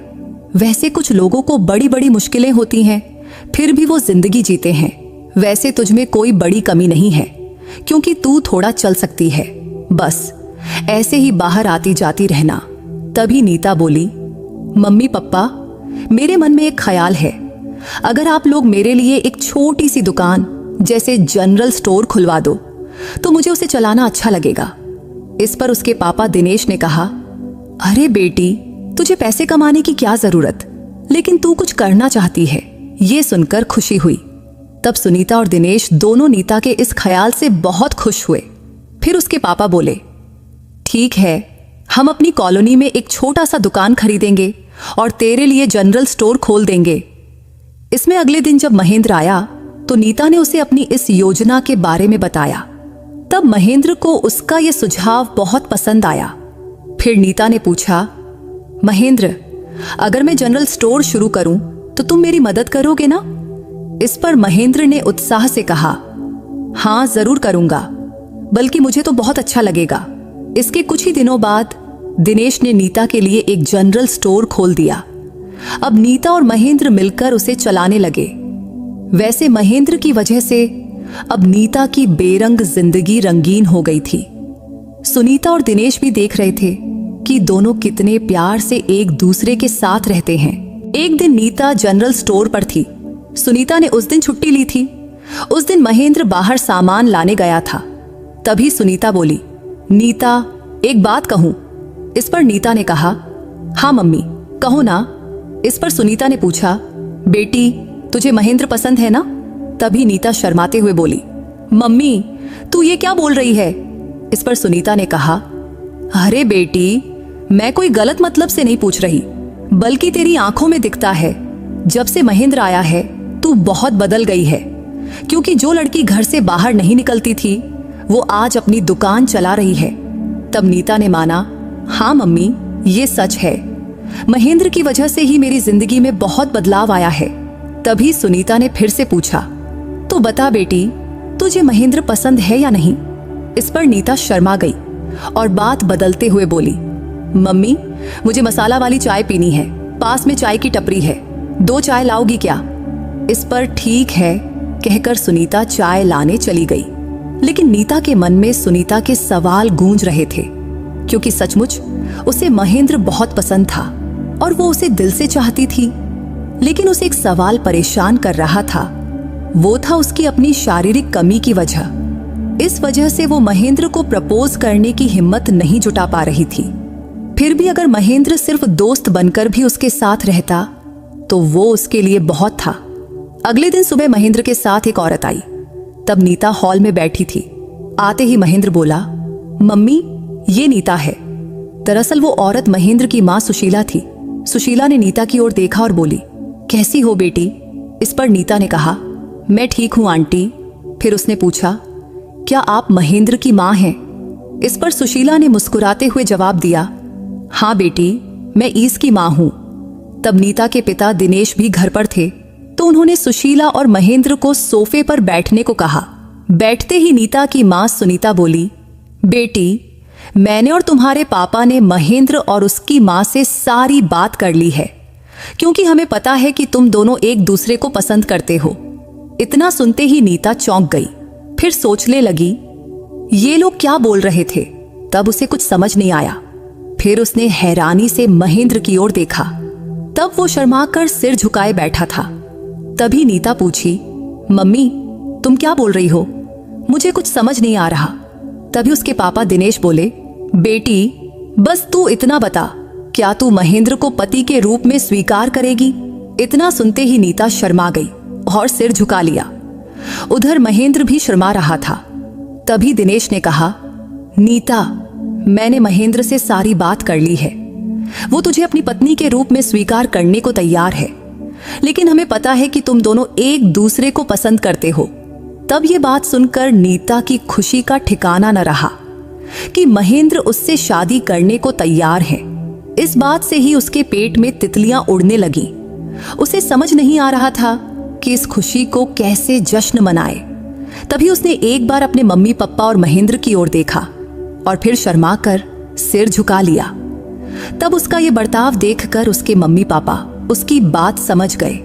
वैसे कुछ लोगों को बड़ी बड़ी मुश्किलें होती हैं, फिर भी वो जिंदगी जीते हैं। वैसे तुझमें कोई बड़ी कमी नहीं है, क्योंकि तू थोड़ा चल सकती है। बस ऐसे ही बाहर आती जाती रहना। तभी नीता बोली, मम्मी पप्पा, मेरे मन में एक ख्याल है। अगर आप लोग मेरे लिए एक छोटी सी दुकान जैसे जनरल स्टोर खुलवा दो तो मुझे उसे चलाना अच्छा लगेगा। इस पर उसके पापा दिनेश ने कहा, अरे बेटी, तुझे पैसे कमाने की क्या जरूरत, लेकिन तू कुछ करना चाहती है, ये सुनकर खुशी हुई। तब सुनीता और दिनेश दोनों नीता के इस ख्याल से बहुत खुश हुए। फिर उसके पापा बोले, ठीक है, हम अपनी कॉलोनी में एक छोटा सा दुकान खरीदेंगे और तेरे लिए जनरल स्टोर खोल देंगे। इसमें अगले दिन जब महेंद्र आया तो नीता ने उसे अपनी इस योजना के बारे में बताया। तब महेंद्र को उसका यह सुझाव बहुत पसंद आया। फिर नीता ने पूछा, महेंद्र, अगर मैं जनरल स्टोर शुरू करूं तो तुम मेरी मदद करोगे ना? इस पर महेंद्र ने उत्साह से कहा, हाँ जरूर करूंगा, बल्कि मुझे तो बहुत अच्छा लगेगा। इसके कुछ ही दिनों बाद दिनेश ने नीता के लिए एक जनरल स्टोर खोल दिया। अब नीता और महेंद्र मिलकर उसे चलाने लगे। वैसे महेंद्र की वजह से अब नीता की बेरंग जिंदगी रंगीन हो गई थी। सुनीता और दिनेश भी देख रहे थे कि दोनों कितने प्यार से एक दूसरे के साथ रहते हैं। एक दिन नीता जनरल स्टोर पर थी। सुनीता ने उस दिन छुट्टी ली थी। उस दिन महेंद्र बाहर सामान लाने गया था। तभी सुनीता बोली, नीता, एक बात कहूं? इस पर नीता ने कहा, हाँ मम्मी, कहो ना। इस पर सुनीता ने पूछा, बेटी, तुझे महेंद्र पसंद है ना? तभी नीता शर्माते हुए बोली, मम्मी, तू ये क्या बोल रही है? इस पर सुनीता ने कहा, अरे बेटी, मैं कोई गलत मतलब से नहीं पूछ रही, बल्कि तेरी आंखों में दिखता है। जब से महेंद्र आया है तू बहुत बदल गई है, क्योंकि जो लड़की घर से बाहर नहीं निकलती थी वो आज अपनी दुकान चला रही है। तब नीता ने माना, हाँ मम्मी, ये सच है। महेंद्र की वजह से ही मेरी जिंदगी में बहुत बदलाव आया है। तभी सुनीता ने फिर से पूछा, तो बता बेटी, तुझे महेंद्र पसंद है या नहीं? इस पर नीता शर्मा गई और बात बदलते हुए बोली, मम्मी, मुझे मसाला वाली चाय पीनी है, पास में चाय की टपरी है, 2 चाय लाओगी क्या? इस पर ठीक है कहकर सुनीता चाय लाने चली गई। लेकिन नीता के मन में सुनीता के सवाल गूंज रहे थे, क्योंकि सचमुच उसे महेंद्र बहुत पसंद था और वो उसे दिल से चाहती थी। लेकिन उसे एक सवाल परेशान कर रहा था। वो था उसकी अपनी शारीरिक कमी की वजह। इस वजह से वो महेंद्र को प्रपोज करने की हिम्मत नहीं जुटा पा रही थी। फिर भी अगर महेंद्र सिर्फ दोस्त बनकर भी उसके साथ रहता तो वो उसके लिए बहुत था। अगले दिन सुबह महेंद्र के साथ एक औरत आई। तब नीता हॉल में बैठी थी। आते ही महेंद्र बोला, मम्मी, ये नीता है। दरअसल वो औरत महेंद्र की माँ सुशीला थी। सुशीला ने नीता की ओर देखा और बोली, कैसी हो बेटी? इस पर नीता ने कहा, मैं ठीक हूं आंटी। फिर उसने पूछा, क्या आप महेंद्र की माँ हैं? इस पर सुशीला ने मुस्कुराते हुए जवाब दिया, हाँ बेटी, मैं ईस की माँ हूं। तब नीता के पिता दिनेश भी घर पर थे, तो उन्होंने सुशीला और महेंद्र को सोफे पर बैठने को कहा। बैठते ही नीता की माँ सुनीता बोली, बेटी, मैंने और तुम्हारे पापा ने महेंद्र और उसकी माँ से सारी बात कर ली है, क्योंकि हमें पता है कि तुम दोनों एक दूसरे को पसंद करते हो। इतना सुनते ही नीता चौंक गई। फिर सोचने लगी, ये लोग क्या बोल रहे थे? तब उसे कुछ समझ नहीं आया। फिर उसने हैरानी से महेंद्र की ओर देखा। तब वो शर्माकर सिर झुकाए बैठा था। तभी नीता पूछी, मम्मी, तुम क्या बोल रही हो? मुझे कुछ समझ नहीं आ रहा। तभी उसके पापा दिनेश बोले, बेटी, बस तू इतना बता, क्या तू महेंद्र को पति के रूप में स्वीकार करेगी? इतना सुनते ही नीता शर्मा गई और सिर झुका लिया। उधर महेंद्र भी शर्मा रहा था। तभी दिनेश ने कहा, नीता, मैंने महेंद्र से सारी बात कर ली है। वो तुझे अपनी पत्नी के रूप में स्वीकार करने को तैयार है, लेकिन हमें पता है कि तुम दोनों एक दूसरे को पसंद करते हो। तब ये बात सुनकर नीता की खुशी का ठिकाना न रहा कि महेंद्र उससे शादी करने को तैयार है। इस बात से ही उसके पेट में तितलियां उड़ने लगीं। उसे समझ नहीं आ रहा था कि इस खुशी को कैसे जश्न मनाए। तभी उसने एक बार अपने मम्मी पापा और महेंद्र की ओर देखा और फिर शर्मा कर सिर झुका लिया। तब उसका ये बर्ताव देखकर उसके मम्मी पापा उसकी बात समझ गए।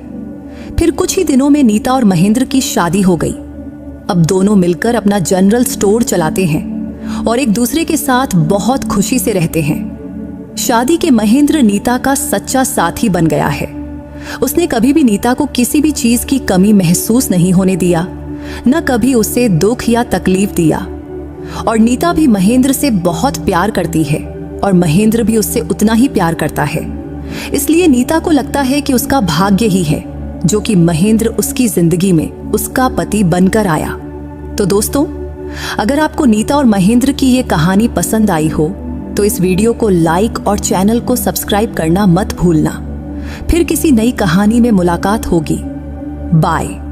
फिर कुछ ही दिनों में नीता और महेंद्र की शादी हो गई। अब दोनों मिलकर अपना जनरल स्टोर चलाते हैं और एक दूसरे के साथ बहुत खुशी से रहते हैं। शादी के महेंद्र नीता का सच्चा साथी बन गया है। उसने कभी भी नीता को किसी भी चीज की कमी महसूस नहीं होने दिया, न कभी उसे दुख या तकलीफ दिया। और नीता भी महेंद्र से बहुत प्यार करती है और महेंद्र भी उससे उतना ही प्यार करता है। इसलिए नीता को लगता है कि उसका भाग्य ही है जो कि महेंद्र उसकी जिंदगी में उसका पति बनकर आया। तो दोस्तों, अगर आपको नीता और महेंद्र की ये कहानी पसंद आई हो तो इस वीडियो को लाइक और चैनल को सब्सक्राइब करना मत भूलना। फिर किसी नई कहानी में मुलाकात होगी। बाय।